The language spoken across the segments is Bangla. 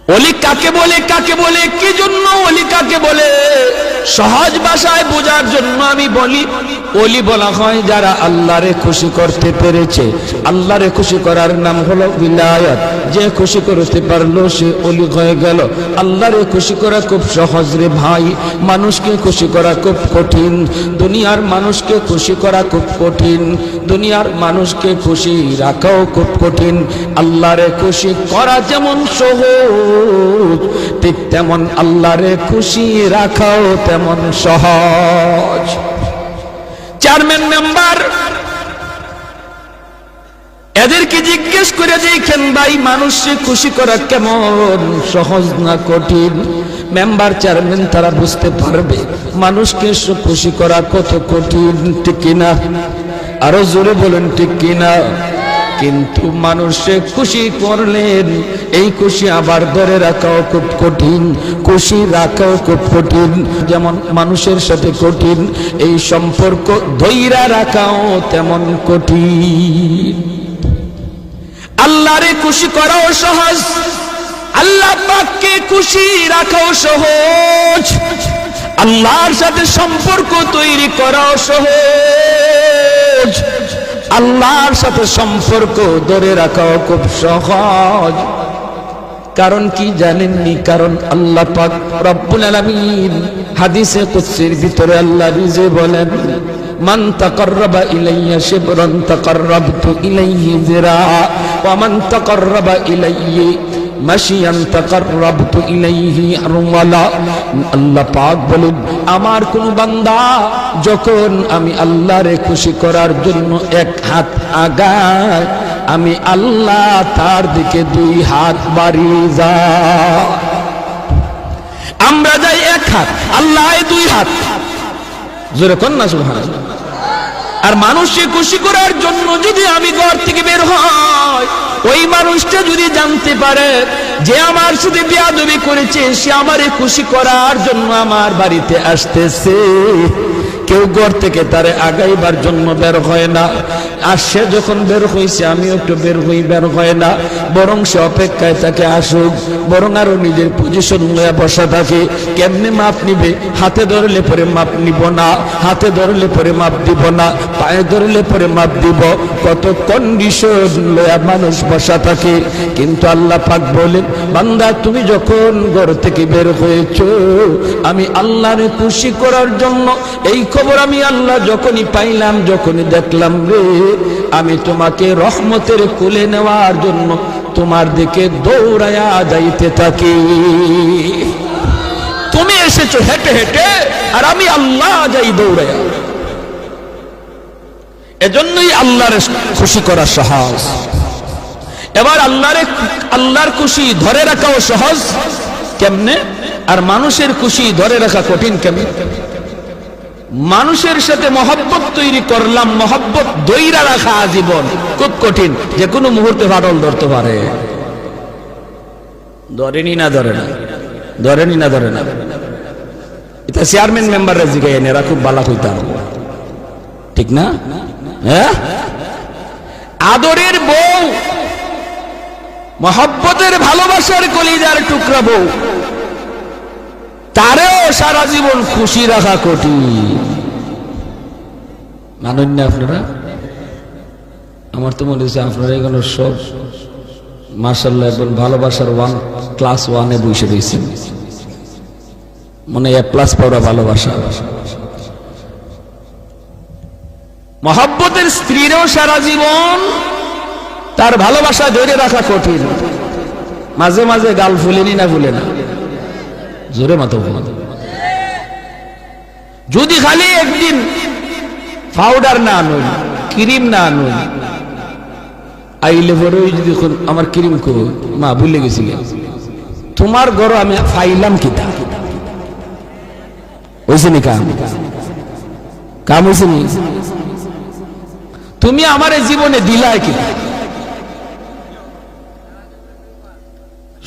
ওলি কাকে বলে, কাকে বলে, কি জন্য ওলি কাকে বলে, সহজ ভাষায় বোঝার জন্য আমি বলি, ওলি বলা হয় যারা আল্লাহরে খুশি করতে পেরেছে। আল্লাহরে খুশি করার নাম হলো বিলায়াত। যে খুশি করতে পারলো সে ওলি হয়ে গেল। আল্লাহরে খুশি করা খুব সহজ রে ভাই, মানুষকে খুশি করা খুব কঠিন। দুনিয়ার মানুষকে খুশি করা খুব কঠিন, দুনিয়ার মানুষকে খুশি রাখাও খুব কঠিন। আল্লাহরে খুশি করা যেমন সহজ, ঠিক তেমন আল্লাহরে খুশি রাখাও তেমন সহজ। চেয়ারম্যান মেম্বার এদেরকে জিজ্ঞেস করে দেখেন ভাই, মানুষকে খুশি করা কেমন সহজ না কঠিন? মেম্বার চেয়ারম্যান তারা বুঝতে পারবে মানুষকে খুশি করা কত কঠিন, ঠিক কিনা? আরো জোরে বলেন ঠিক কিনা? কিন্তু মানুষে খুশি করলেন, এই খুশি আবার ধরে রাখাও খুব কঠিন, খুশি রাখাও খুব কঠিন। যেমন মানুষের সাথে কঠিন, এই সম্পর্ক ধৈর্য রাখাও তেমন কঠিন। আল্লাহরে খুশি করাও সহজ, আল্লাহ পাককে খুশি রাখাও সহজ, আল্লাহর সাথে সম্পর্ক তৈরি করাও সহজ, আল্লাহর সাথে সম্পর্ক ধরে রাখাও খুব সহজ। কারণ কি জানেননি? কারণ আল্লাহ পাক রব্বুল আলামিন হাদিসে কুদসির ভিতরে আল্লাহ নিজে বলেন, মান তাকাররাবা ইলাইয়া শিবরান তাকাররাবতু ইলাইহি যিরা ওয়া মান তাকাররাবা ইলাইহি মাশিয়ান তাকাররাবতু ইলাইহি আরওয়ালা। আল্লাহ পাক বলেন, আমার কোন বান্দা যখন আমি আল্লাহরে খুশি করার জন্য এক হাত আগায়, আমি আল্লাহ তার দিকে দুই হাত বাড়িয়ে যায়। আমরা যাই এক হাত, আল্লাহ দুই হাত। জোরে কোন না সুবহানাল্লাহ। আর মানুষকে খুশি করার জন্য যদি আমি ঘর থেকে বের হই, ওই মানুষটা যদি জানতে পারে যে আমার সাথে বেয়াদবি করেছে, সে আমারে খুশি করার জন্য আমার বাড়িতে আসতেছে, কেউ ঘর থেকে তারে আগাইবার জন্য বের হয় না। আর সে যখন বের হইছে আমিও একটু বের হই, বের হয় না, বরং সে অপেক্ষায় তাকে আসুক, বরং আরো নিজের পজিশন লয়ে বসা থাকে। কেমনে মাপ নিবে? হাতে ধরলে পরে মাপ নিব না, হাতে ধরলে পরে মাপ দিব না, পায়ে ধরলে পরে মাপ দিব, কত কন্ডিশন লয়া মানুষ বসা থাকে। কিন্তু আল্লাহ পাক বলেন, বান্দা তুমি যখন ঘর থেকে বের হয়েছো, আমি আল্লাহরে খুশি করার জন্য, এই খবর আমি আল্লাহ যখনই পাইলাম, যখনই দেখলাম রে, আমি তোমাকে রহমতের কোলে নেওয়ার জন্য তোমার দিকে দৌড়ায়া যাইতে থাকি। তুমি এসেছো হেঁটে হেঁটে, আর আমি আল্লাহ যাই দৌড়ায়া। এজন্যই আল্লাহর খুশি করা সহজ। এবার আল্লাহর খুশি ধরে রাখাও সহজ কেমনে, আর মানুষের খুশি ধরে রাখা কঠিন কেমনে? মানুষের সাথে মহব্বত তৈরি করলাম, মহব্বত ধইরা রাখা আজীবন খুব কঠিন, যে কোনো মুহূর্তে ফাটল ধরতে পারে। ধরেনি না ধরে না, ধরেনি না ধরে না। এটা চেয়ারম্যান মেম্বাররা জিগাই এরা খুব বালা হইতাম, ঠিক না? হ্যাঁ, আদরের বউ, মহব্বতের ভালোবাসার কলিজার টুকরা বউ, তারেও সারা জীবন খুশি রাখা কঠিন। মানেন না আপনারা? আমার তো মনে হচ্ছে আপনারা এগুলো সব মাশাআল্লাহ একবার ভালোবাসার ক্লাস 1-এ বসে রয়েছেন, মনে A+ পাওয়া ভালোবাসা। মহব্বতের স্ত্রীরও সারা জীবন তার ভালোবাসা ধরে রাখা কঠিন। মাঝে মাঝে গাল ফুলেনি না, ফুলে না? জোরে মাতো। যদি খালি একদিন পাউডার না আনুন, ক্রিম না আনুন, আইলে পরে যদি আমার ক্রিম কো মা ভুলে গেছিল, তোমার ঘর আমি ফাইলাম কিতা হয়েছে নি? কাম হয়েছে নি? তুমি আমার জীবনে দিলাই কি?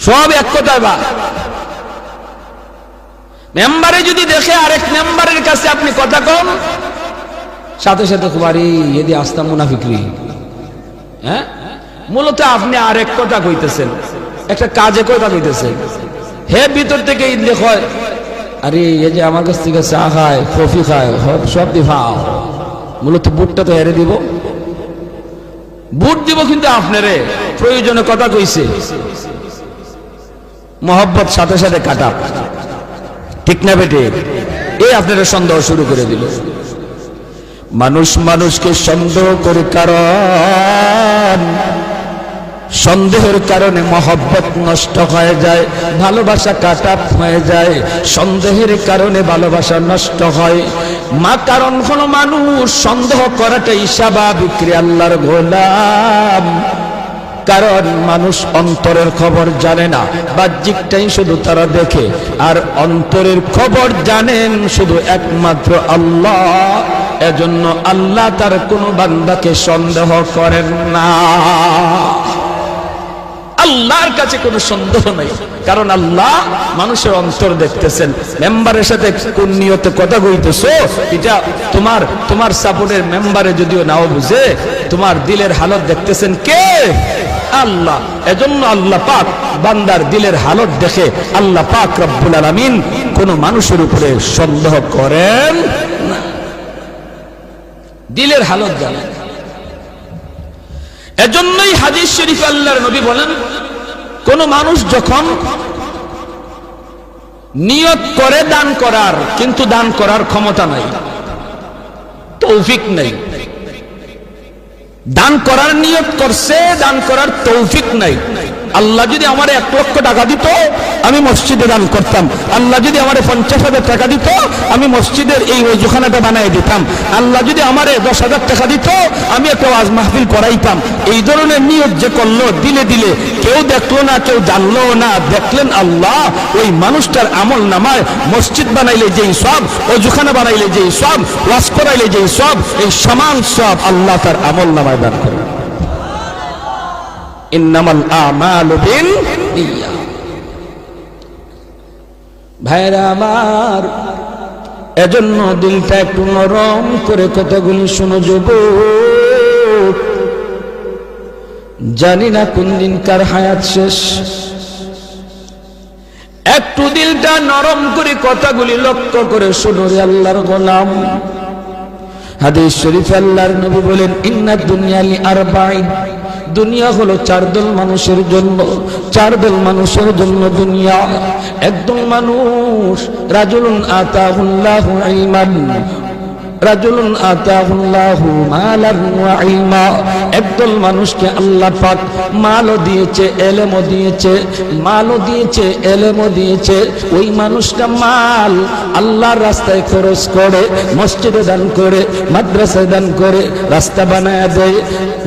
সব এক কথায় বা মেম্বারে যদি দেখে আরেক মেম্বারের কাছে আপনি কথা কম, সাথে সাথে কুমারী এদি আস্তা মুনাফিকরি। হ্যাঁ, মূলত আপনি আরেক কথা কইতেছেন, একটা কাজে কথা কইতেছে, হে ভিতর থেকে ইদলে কয়, আরে এই যে আমার কাছ থেকে চা খায়, কফি খায়, সব দিফাও, মূলত বুটটা তো হেরে দিব, বুট দিব কিন্তু আপনারে প্রয়োজনে কথা কইছে, মোহব্বত সাথে সাথে কাটা, ঠিক না বেটে? এই আপনারা সন্দেহ শুরু করে দিল। মানুষ মানুষকে সন্দেহ করে, কারণ সন্দেহের কারণে মহব্বত নষ্ট হয়ে যায়, ভালোবাসা কাটা হয়ে যায়, সন্দেহের কারণে ভালোবাসা নষ্ট হয়। কারণ হলো মানুষ সন্দেহ করাটাই স্বাভাবিক রে আল্লাহর গোলাম। কারণ মানুষ অন্তরের খবর জানে না, বাহ্যিকটাই শুধু তারা দেখে, আর অন্তরের খবর জানেন শুধু একমাত্র আল্লাহ। এজন্য আল্লাহ তার কোনো বান্দাকে সন্দেহ করেন না, আল্লাহর কাছে কোনো সন্দেহ নাই, কারণ আল্লাহ মানুষের অন্তর দেখতেছেন। মেম্বারের সাথে কোন নিয়তে কথা কইতেছো, এটা তোমার সাপোর্টের মেম্বারে যদিও নাও বুঝে, তোমার দিলের হালত দেখতেছেন কে? আল্লাহ। এজন্য আল্লাহ পাক বান্দার দিলের হালত দেখে আল্লাহ পাক রব্বুল আলামিন কোন মানুষের উপরে সন্দেহ করেন না, দিলের হালত জানেন। এজন্যই হাদিস শরীফ আল্লাহর নবী বলেন, কোন মানুষ যখন নিয়ত করে দান করার, কিন্তু দান করার ক্ষমতা নাই, তৌফিক নাই, দান করার নিয়ত করছে, দান করার তৌফিক নাই। আল্লাহ যদি আমারে 1 লক্ষ টাকা দিত, আমি মসজিদে দান করতাম। আল্লাহ যদি আমারে 50,000 টাকা দিত, আমি মসজিদের এই ওযুখানাটা বানাই দিতাম। আল্লাহ যদি আমারে 10,000 টাকা দিত, আমি একটা ওয়াজ মাহফিল করাইতাম। এই ধরনের নিয়ত যে করলো দিলে দিলে, কেউ দেখলো না, কেউ জানলো না, দেখলেন আল্লাহ, ওই মানুষটার আমল নামায় মসজিদ বানাইলে যেই সব, ওযুখানা বানাইলে যেই সব, ওয়াজ করাইলে যেই সব, এই সমান সব আল্লাহ তার আমল নামায় দান করেন। ইন্নামাল আমালু বিন্নিয়া। ভাইরা আমার, এজন্য দিলটা একটু নরম করে কথাগুলি শুনো যুবক। জানি না কোন দিন কার হায়াত শেষ, একটু দিলটা নরম করে কথাগুলি লক্ষ্য করে শুনো রে আল্লাহর গোলাম। হাদিস শরীফ আল্লাহর নবী বলেন, ইন্নাদ দুনিয়া লিআরবাঈন, দুনিয়া হলো 4 দল মানুষের জন্য, 4 দল মানুষের জন্য দুনিয়া। একদল মানুষ, রাজুলুন আতাহুল্লাহু ইলমান, রাজুলুন আতাহুল্লাহু মালান ওয়া ইলমা। একদল মানুষকে আল্লাহ পাক মালও দিয়েছে, ইলমও দিয়েছে, মালও দিয়েছে, ইলমও দিয়েছে। ওই মানুষটা মাল আল্লাহর রাস্তায় খরচ করে, মসজিদে দান করে, মাদ্রাসায় দান করে, রাস্তা বানায় দেয়,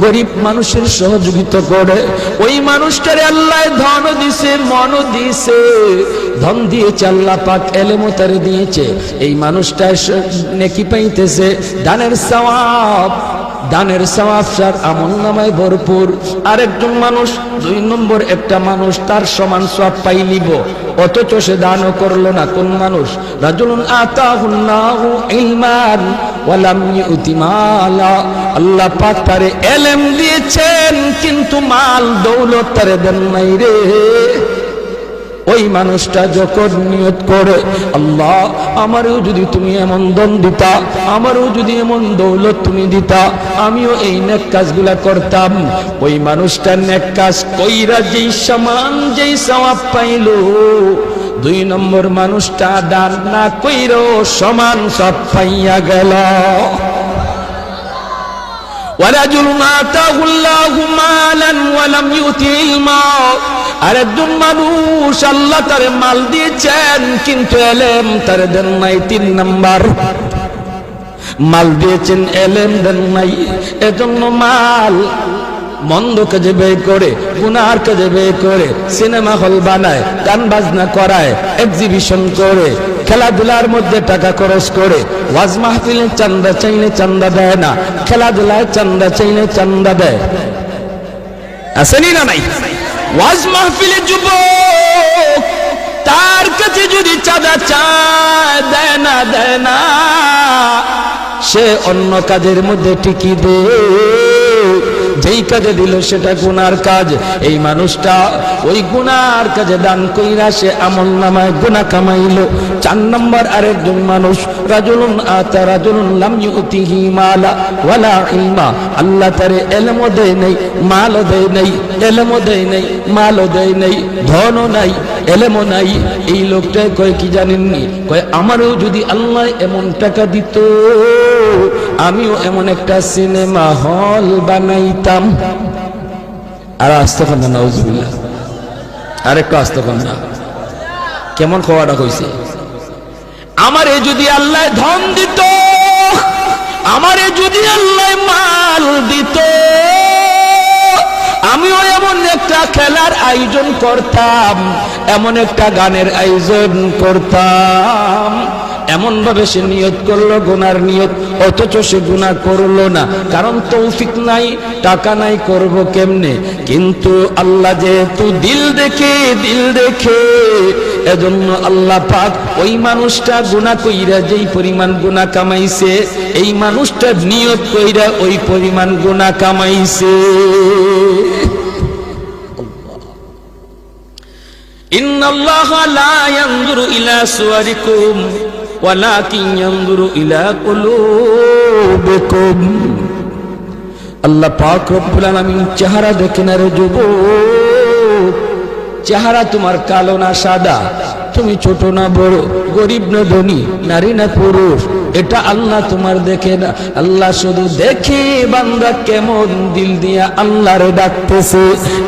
গরিব মানুষের সহযোগিতা করে। ওই মানুষটারে আল্লাহ ধন দিয়েছে, মন দিয়েছে, ধন দিয়েছে আল্লাহ পাক, ইলমও তারে দিয়েছে। এই মানুষটা নেকি পাইতেছে, দানের সওয়াব, দানের সওয়াব তার আমলনামায় ভরপুর। আরেকজন মানুষ, 2 নম্বর একটা মানুষ, তার সমান সওয়াব পাইলিব, অথচ সে দানও করলো না। কোন মানুষ? রাজুলুন আতাহুল্লাহু ইলমান ওয়া লাম ইউতি মালা। আল্লাহ পাক তারে ইলম দিয়েছেন, কিন্তু মাল দৌলত তারে দেন নাই রে। ওই মানুষটা যখন নিয়ত করে, আল্লাহ আমারও যদি তুমি এমন ধন দিতা, আমারও যদি এমন দৌলত তুমি দিতা, আমিও এই নেক কাজগুলা করতাম। ওই মানুষটা নেক কাজ কইরা যেই সমান, যেই সওয়াব পাইল, 2 নম্বর মানুষটা দান না কইরাও সমান সব পাইয়া গেল। ওয়ারাজুলুন আতাহুল্লাহু মালান ওয়া লাম ইউতি ইলমা। আরেকজন মানুষ, আল্লাহ তারে মাল দিয়েছেন, কিন্তু ইলম তারে দেন নাই। 3 নাম্বার, মাল দিয়েছেন, ইলম দেন নাই। এজন্য মাল মন্দ কাজে ব্যয় করে, গুনার কাজে ব্যয় করে, সিনেমা হল বানায়, গান বাজনা করায়, এক্সিবিশন করে, খেলাধুলার মধ্যে টাকা খরচ করে, ওয়াজ মাহফিলে চান্দা চাইলে চান্দা দেয় না, খেলাধুলায় চান্দা চাইলে চান্দা দেয়। আসেনি না নাই? ওয়াজ মাহফিলে যুবক, তার কাছে যদি চাঁদা চায়, দেয় না, দেয় না, সে অন্য কাজের মধ্যে টিকি দে। যেই কাজে দিল সেটা গুনার কাজ। এই মানুষটা ওই গুনার কাজে দান কইরা সে আমল নামায় গুনাহ কামাইলো। 4 নম্বর আরেকজন মানুষ, রাজুলুন আতা রাজুলুন লাম ইউতিহি মালা ওয়ালা ইলমা, আল্লাহ তারে ইলমও দেয় নাই, মালও দেয় নাই, ইলমও দেয় নাই, মালও দেয় নাই, ধনও নাই, ইলমও নাই। এই লোকটা কয় কি জানেননি, কয় আমারও যদি আল্লাহ এমন টাকা দিত আমিও এমন একটা সিনেমা হল বানাইতাম। আর আস্তাগফিরুল্লাহ, নাউজুবিল্লাহ, আরেকটু আস্তাগফিরুল্লাহ। কেমন খাওয়াটা কইছে, আমারে যদি আল্লাহ ধন দিত, আমারে যদি আল্লাহ মাল দিত, আমিও এমন একটা খেলার আয়োজন করতাম, এমন একটা গানের আয়োজন করতাম। এমন ভাবে সে নিয়ত করলো গুনার নিয়ত, অথচ সে গুনাহ করলো না, কারণ তৌফিক নাই, টাকা নাই, করব কেমনে। কিন্তু আল্লাহ যেহেতু দিল দেখে, দিল দেখে, এজন্য আল্লাহ পাক ওই মানুষটা গুনাহ কইরা যেই পরিমাণ গুনাহ কামাইছে, এই মানুষটা নিয়ত কইরা ওই পরিমাণ গুনাহ কামাইছে। ইন্নাল্লাহা লা ইয়ানজুরু ইলা সুওয়ারিকুম ওয়ালাকিন ইয়ানজুরু ইলা কুলুবিকুম। আল্লাহ পাক রব্বুল আলামিন চেহারা দেখেন। রে যুবক, চেহারা তোমার কালো না সাদা, তুমি ছোট না বড়, গরিব না ধনী, নারী না পুরুষ, এটা আল্লাহ তোমার দেখে না। আল্লাহ শুধু দেখে বান্দা কেমন দিল দিয়া আল্লাহরে ডাকতেছে।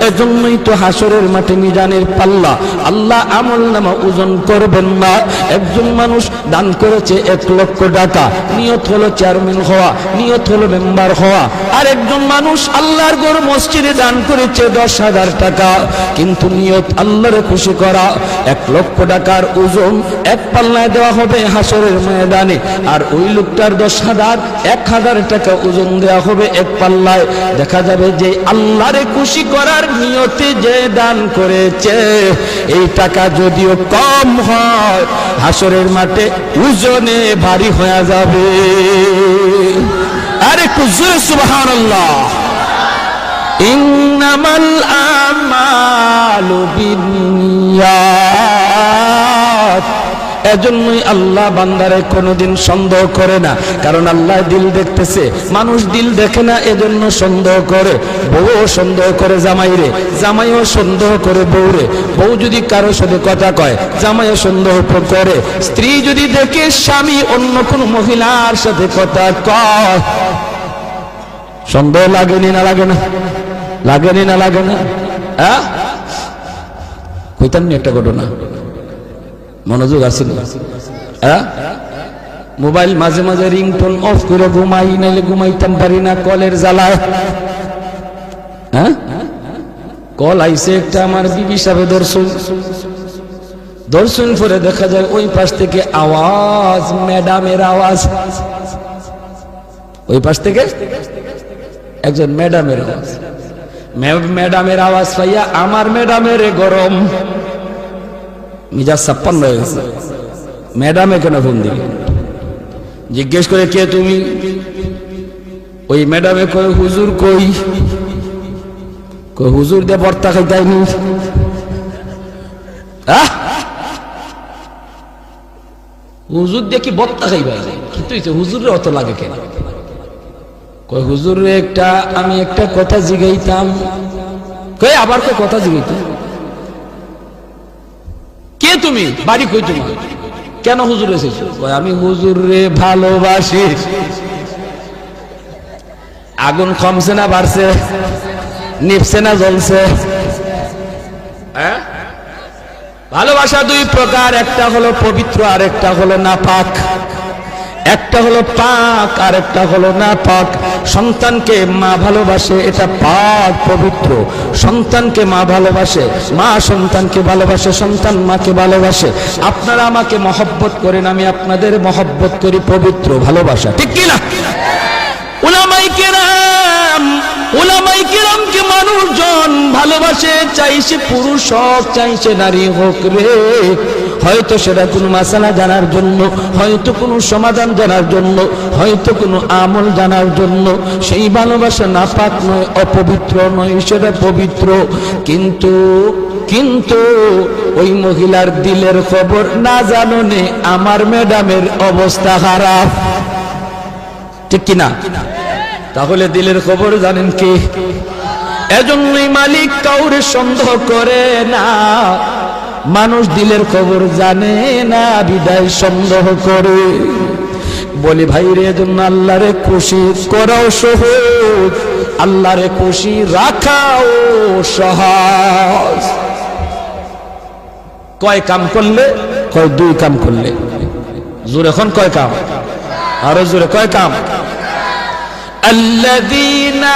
এজন্যই তো হাসরের মাঠে মিজানের পাল্লা আল্লাহ আমল নামা ওজন করবেন না। একজন মানুষ দান করেছে 1 লক্ষ টাকা, নিয়ত হলো চেয়ারম্যান হওয়া, নিয়ত হলো মেম্বার হওয়া। আর একজন মানুষ আল্লাহর ঘর মসজিদে দান করেছে 10,000 টাকা, কিন্তু নিয়ত আল্লাহরে খুশি করা। 1 লক্ষ টাকার ওজন এক পাল্লায় দেওয়া হবে হাসরের ময়দানে, আর ওই লোকটার 10,000 টাকা ওজন দেওয়া হবে এক পাল্লায়। দেখা যাবে যে আল্লাহরে খুশি করার নিয়তে যে দান করেছে, এই টাকা যদিও কম হয়, হাসরের মাঠে ওজনে ভারী হয়ে যাবে। আরে কুজুর সুবহানাল্লাহ। ইন্নামাল আমালু বিন্নিয়াত। এজন্যই আল্লাহ বান্দারে কোনোদিন সন্দেহ করে না, কারণ আল্লাহ দিল দেখতেছে, মানুষ দিল দেখে না, এজন্য সন্দেহ করে। বউ সন্দেহ করে জামাইরে, জামাইও সন্দেহ করে বউরে। বউ যদি কারো সাথে কথা কয়, জামাইও সন্দেহ করে। স্ত্রী যদি দেখে স্বামী অন্য কোনো মহিলার সাথে কথা কয়, সন্দেহ লাগেনি না লাগে না? লাগেনি না লাগে না? হ্যাঁ, কইতাম নি একটা ঘটনা, মনোযোগ আছে না? হ্যাঁ, মোবাইল মাঝে মাঝে রিংটোন অফ করে ঘুমাই, নাইলে ঘুমাইতাম পারি না কলের জ্বালায়। হ্যাঁ, কল আইছে একটা, আমার বিবি সাহেব দর্শন করে দেখা যায় ওই পাশ থেকে আওয়াজ, ম্যাডামের আওয়াজ। ওই পাশ থেকে একজন ম্যাডামের আওয়াজ। ম্যাডামের আওয়াজ পাইয়া আমার ম্যাডামের গরম মিজাজ 56 হয়ে গেছে। ম্যাডামে কেন ফোন দিবি? জিজ্ঞেস করে কে তুমি? ওই ম্যাডামে কয় হুজুর কই? কই হুজুর দিয়ে বর্তা খাইতাইনি। হুজুর দিয়ে কি বর্তা খাইবাই? কিন্তু হুজুরের অত লাগে কেন? কই হুজুর একটা আমি একটা কথা জিগাইতাম। কই আবার কই কথা জিগাইতাম? কে তুমি? বাড়ি কই তুমি? কেন হুজুর এসেছো? কই আমি হুজুর রে ভালোবাসি। আগুন কমছে না বাড়ছে? নিভছে না জ্বলছে? হ্যাঁ, ভালোবাসা 2 প্রকার, একটা হলো পবিত্র আর একটা হলো নাপাক। একটা হলো পাক আর একটা হলো নাপাক। সন্তানকে মা ভালোবাসে, এটা পাক পবিত্র। সন্তানকে মা ভালোবাসে, মা সন্তানকে ভালোবাসে, সন্তান মাকে ভালোবাসে। আপনারা আমাকে মহব্বত করেন, আমি আপনাদের মহব্বত করি, পবিত্র ভালোবাসা, ঠিক কি না? উলামায়ে কেরামকে মানুষজন ভালোবাসে, চাইছে পুরুষ হোক চাইছে নারী হোক রে। হয়তো সেটা কোনো মাসালা জানার জন্য, হয়তো কোনো সমাধান জানার জন্য, হয়তো কোনো আমল জানার জন্য। সেই ভালোবাসা নাপাক নয়, অপবিত্র নয়, সেটা পবিত্র। কিন্তু ওই মহিলার দিলের খবর না জাননে আমার ম্যাডামের অবস্থা খারাপ, ঠিক কিনা? তাহলে দিলের খবর জানেন কে? এজন্যই মালিক কাউরে সন্দেহ করে না। মানুষ দিলের খবর জানে না, বিদায় সন্দেহ করে। বলি ভাই রে, এজন্য আল্লাহরে খুশি করাও সহজ, আল্লাহরে খুশি রাখাও সহজ। কয় কাম করলে? কয় দুই কাম করলে। জোরে এখন কয় কাম? আরো জোরে কয় কাম? আল্লাযীনা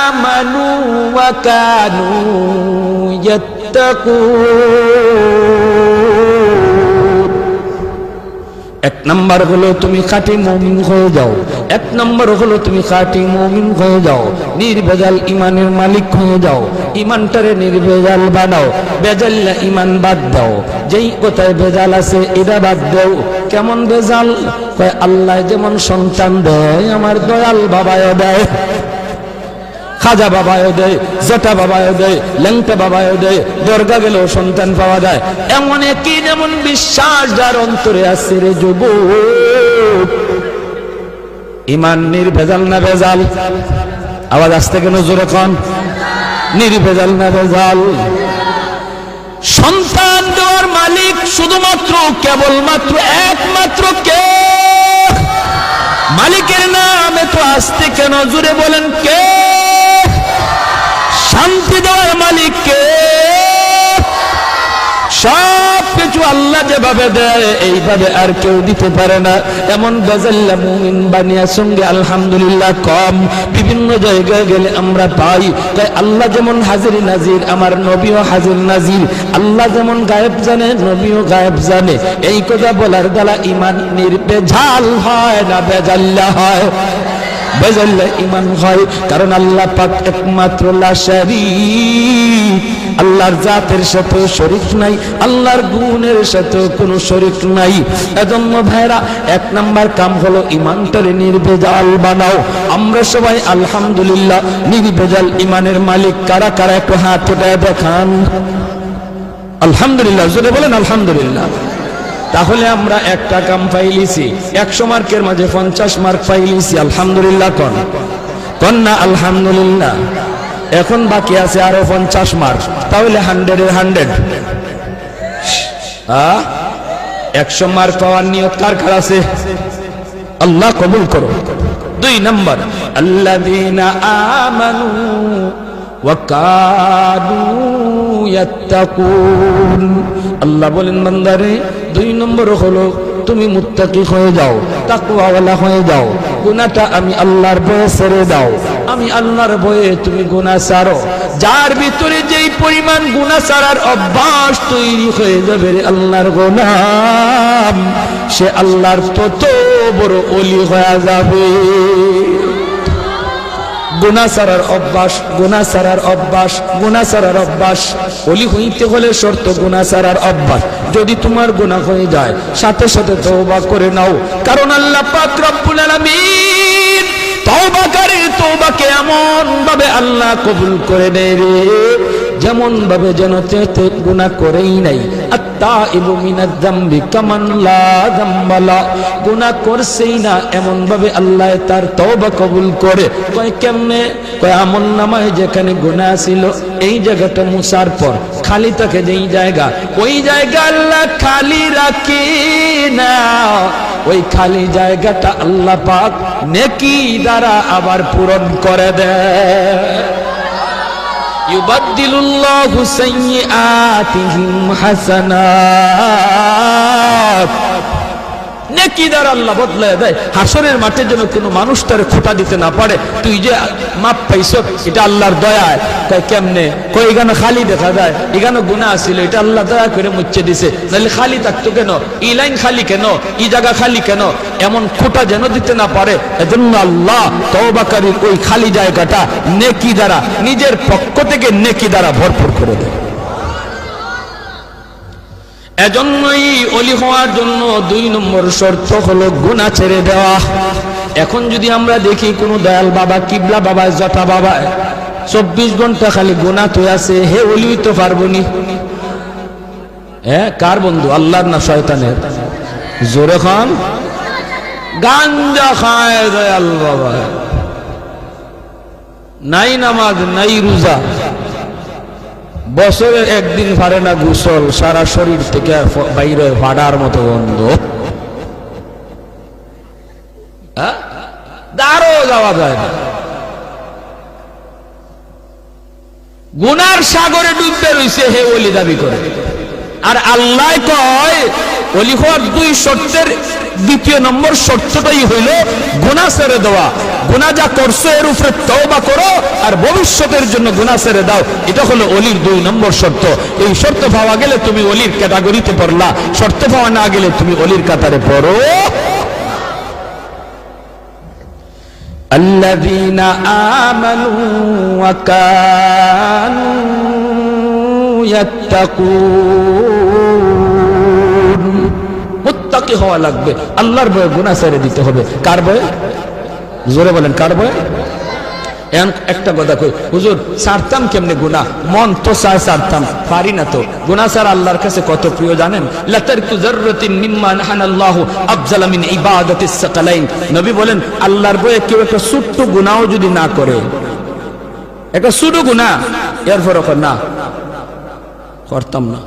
আমানু ওয়া কানু ইয়াত্তাকুন। এক নাম্বার হলো তুমি খাঁটি মুমিন হয়ে যাও। এক নাম্বার হলো তুমি খাঁটি মুমিন হয়ে যাও, নির্ভেজাল ইমানের মালিক হয়ে যাও। ইমানটারে নির্ভেজাল বানাও, বেজাল্লা ইমান বাদ দাও। যেই কোথায় ভেজাল আছে এটা বাদ দাও। কেমন ভেজাল? কয় আল্লাহ যেমন সন্তান দেয়, আমার দয়াল বাবাও দেয়, খাজা বাবাও দেয়, জটা বাবাও দেয়, ল্যাংটা বাবাও দেয়। দরগা গেলেও সন্তান পাওয়া যায়। এমন একই যেমন বিশ্বাস যার অন্তরে আছে রে যুবক। ইমান নির্ভেজাল না ভেজাল? আওয়াজ আসতে কেন? জোরে কোন। নির্ভেজাল না ভেজাল? সন্তান দেওয়ার মালিক শুধুমাত্র কেবলমাত্র একমাত্র কে? মালিকের নাম এত আসতে কেন? জোরে বলেন কে? শান্তি দেওয়ার মালিক কে? সব কিছু আল্লাহ যেভাবে দেয় এইভাবে আর কেউ দিতে পারে না। এমন গজাল্লা মুমিন বানিয়া সঙ্গে আলহামদুলিল্লাহ কম। বিভিন্ন জায়গায় গেলে আমরা পাই, তাই আল্লাহ যেমন হাজির নাজির, আমার নবীও হাজির নাজির। আল্লাহ যেমন গায়েব জানে, নবীও গায়েব জানে। এই কথা বলার দ্বারা ইমান নির্ভেজাল হয় না বেজাল্লা হয়? বেজাল্লা ইমান হয়। কারণ আল্লাহ পাক একমাত্র লা শারীক, আল্লাহর জাতের সাথে শরীক নাই, আল্লাহর গুণের সাথে কোনো শরীক নাই। এজন্য ভাইরা, এক নাম্বার কাম হলো ইমানটারে নির্ভেজাল বানাও। আমরা সবাই আলহামদুলিল্লাহ নির্ভেজাল ইমানের মালিক কারা কারা একটু হাত উঠায় দেখান। আলহামদুলিল্লাহ, জোরে বলেন আলহামদুলিল্লাহ। তাহলে আমরা একটা কাম পাইলিছি, 100 মার্কের মাঝে 50 মার্ক পাইলিছি। আলহামদুলিল্লাহ কোন কোন না? আলহামদুলিল্লাহ। এখন বাকি আছে আরো 50 মার্ক, তাহলে 100-এর 100। 100 মার্ক পাওয়ার নিয়ত কার কার আছে? আল্লাহ কবুল করো। 2 নাম্বার, আল্লাযীনা আমানু ওয়া কানু ইয়াত্তাকুন। আল্লাহ বলেন বান্দারে, 2 নম্বর হলো তুমি মুত্তাকি হয়ে যাও, তাকওয়াওয়ালা হয়ে যাও। গুনাহটা আমি আল্লাহর ভয়ে ছেড়ে দাও। আমি আল্লাহর ভয়ে তুমি গুনাহ ছাড়ো। যার ভিতরে যেই পরিমাণ গুনাহ ছাড়ার অভ্যাস তৈরি হয়ে যাবে রে আল্লাহর গোলাম, সে আল্লাহর তত বড় ওলি হয়ে যাবে। গুনাহ ছাড়ার অভ্যাস, গুনাহ ছাড়ার অভ্যাস, গুনাহ ছাড়ার অভ্যাস। ওলি হইতে হলে শর্ত গুনাহ ছাড়ার অভ্যাস। যদি তোমার গুনাহ হয়ে যায়, সাথে সাথে তওবা করে নাও। কারণ আল্লাহ পাক রব্বুল আলামিন তওবাকারীর তওবাকে এমন ভাবে আল্লাহ কবুল করে নেয় রে, যেমন ভাবে যেন তে গুনাহ করেই নাই। আত্তাইবু মিনাজ যামবি কামান লা যামবা লা। গুনাহ করছেই না এমন ভাবে আল্লাহ তার তওবা কবুল করে। কয় কেমনে? কয় আমল নামায় যেখানে গুনাহ ছিল এই জায়গাটা মুছার পর খালি থাকে যেই জায়গা, ওই জায়গা আল্লাহ খালি রাখে না। ওই খালি জায়গাটা আল্লাহ পাক নেকি দ্বারা আবার পূরণ করে দেয়। ইউবাদদিলুল্লাহু সাইয়্যাতিহিম হাসানাত। নেকি দ্বারা আল্লাহ বদলায় দেয়। হাসরের মাঠে যেন কোনো মানুষ তার খোটা দিতে না পারে। তুই যে মাপ পাইছ এটা আল্লাহর দয়ায়। কয় কেমনে? কয় এখানে খালি দেখা যায়, এখানে গুনাহ ছিল, এটা আল্লাহ দয়া করে মুচ্ছে দিছে, নাহলে খালি থাকতো কেন? ই লাইন খালি কেন? ই জায়গা খালি কেন? এমন খোটা যেন দিতে না পারে। এজন্য আল্লাহ তওবাকারীর ওই খালি জায়গাটা নেকি দ্বারা, নিজের পক্ষ থেকে নেকি দ্বারা ভরপুর করে দেয়। এজন্যই ওলি হওয়ার জন্য 2 নম্বর শর্ত হলো গুনাহ ছেড়ে দেওয়া। এখন যদি আমরা দেখি কোন দয়াল বাবা, কিবলা বাবা, জটা বাবা 24 ঘন্টা খালি গুনাহ তো আছে, হে ওলি তো পারবনি? কার বন্ধু, আল্লাহর না শয়তানের? জোরে খান। গাঞ্জা খায় দয়াল বাবা, নাই নামাজ নাই রোজা, বছরে একদিন পারে না গোসল, সারা শরীর থেকে বাইরে ফাড়ার মতো গন্ধ, দাঁড়ো যাওয়া যায় না। গুনার সাগরে ডুববে রইছে, হে ওলি দাবি করে। আর আল্লাহ কয় ওলি হওয়ার 2 শর্তের 2 নম্বর শর্তটাই হইল গুনাহ ছেড়ে দেওয়া। গুনাহ যা করছো এর উপরে তওবা করো আর ভবিষ্যতের জন্য গুনাহ ছেড়ে দাও। এটা হলো ওলির 2 নম্বর শর্ত। এই শর্ত পাওয়া গেলে তুমি ওলির ক্যাটাগরিতে পড়লা, শর্ত পাওয়া না গেলে তুমি ওলির কাতারে পড়ো। আল্লাযীনা আমানু ওয়া কানু ইয়াত্তাকুন, মুত্তাকি হওয়া লাগবে, আল্লাহর ভয়ে গুনাহ ছেড়ে দিতে হবে। কার ভয়ে? জোরে বলেন, কার ভয়ে? একটা কথা কই, হুজুর ছাড়তাম কেমনে গুনাহ? মন তো চায় ছাড়তাম, পারি না তো। গুনাহ ছাড়া আল্লাহর কাছে কত প্রিয় জানেন? লাতারকু যাররাতিন মিম্মা নাহানাল্লাহু আফজালা মিন ইবাদাতিস সাকালাইন। নবী বলেন আল্লাহর ভয়ে কেউ একটা ছোট্ট গুনাহও যদি না করে, একটা ছোট গুনাহ, এরপর না করতাম না।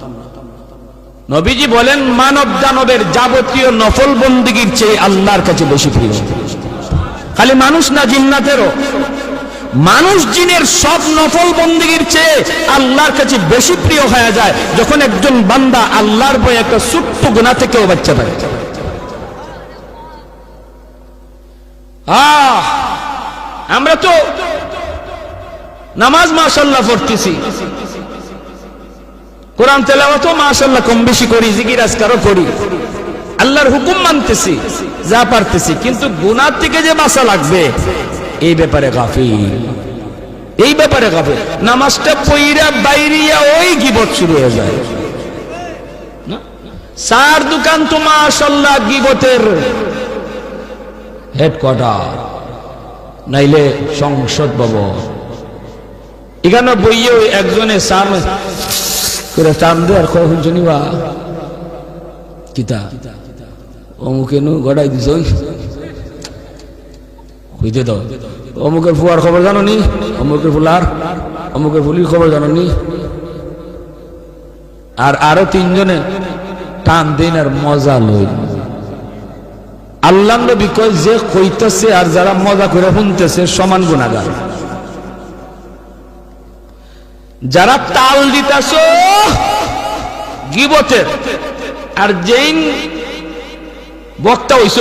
নবীজি বলেন মানব দানবের যাবতীয় নফল বন্দেগীর চেয়ে আল্লাহর কাছে বেশি প্রিয়। খালি মানুষ না, জিন্নাতেরও। মানুষ জিনের সব নফল বন্দেগীর চেয়ে আল্লাহর কাছে বেশি প্রিয় হয়ে যায় যখন একজন বান্দা আল্লাহর ভয়ে একটা ছোট্ট গুনাহ থেকেও বাঁচতে পারে। আমরা তো নামাজ মাশাআল্লাহ পড়তেছি, কোরআন তেলাওয়াতও মাশাআল্লাহ কম বেশি করি, জিকির আজকারও করি, আল্লাহর হুকুম মানতেছি, যা পারতেছি, কিন্তু গুনাহ থেকে যে বাঁচা লাগবে এই ব্যাপারে গাফিল। এই ব্যাপারে গাফিল। নামাজটা পইরা বাইরিয়া ওই গীবত শুরু হয়ে যায়। চার দোকান তো মাশাআল্লাহ গীবতের হেডকোয়ার্টার, নাইলে সংসদ ভবন। এখানে বইয়ে একজনে চান করে চান দে আর কখন জনিবা কিতা অমুকে নু গড়াই দিছ হইতে দাও, অমুকের ফুয়ার খবর জানো নি, অমুকের ফুলার, অমুকের ফুলির খবর জানো নি। আর আরো 3 জনে টান দিন আর মজা লই। আল্লাহ নবী কয় যে কইতেছে আর যারা মজা করে শুনতেছে সমান গুনাহগার। যারা তাল দিতেছ গীবতের, আর যেই বক্তা হইছ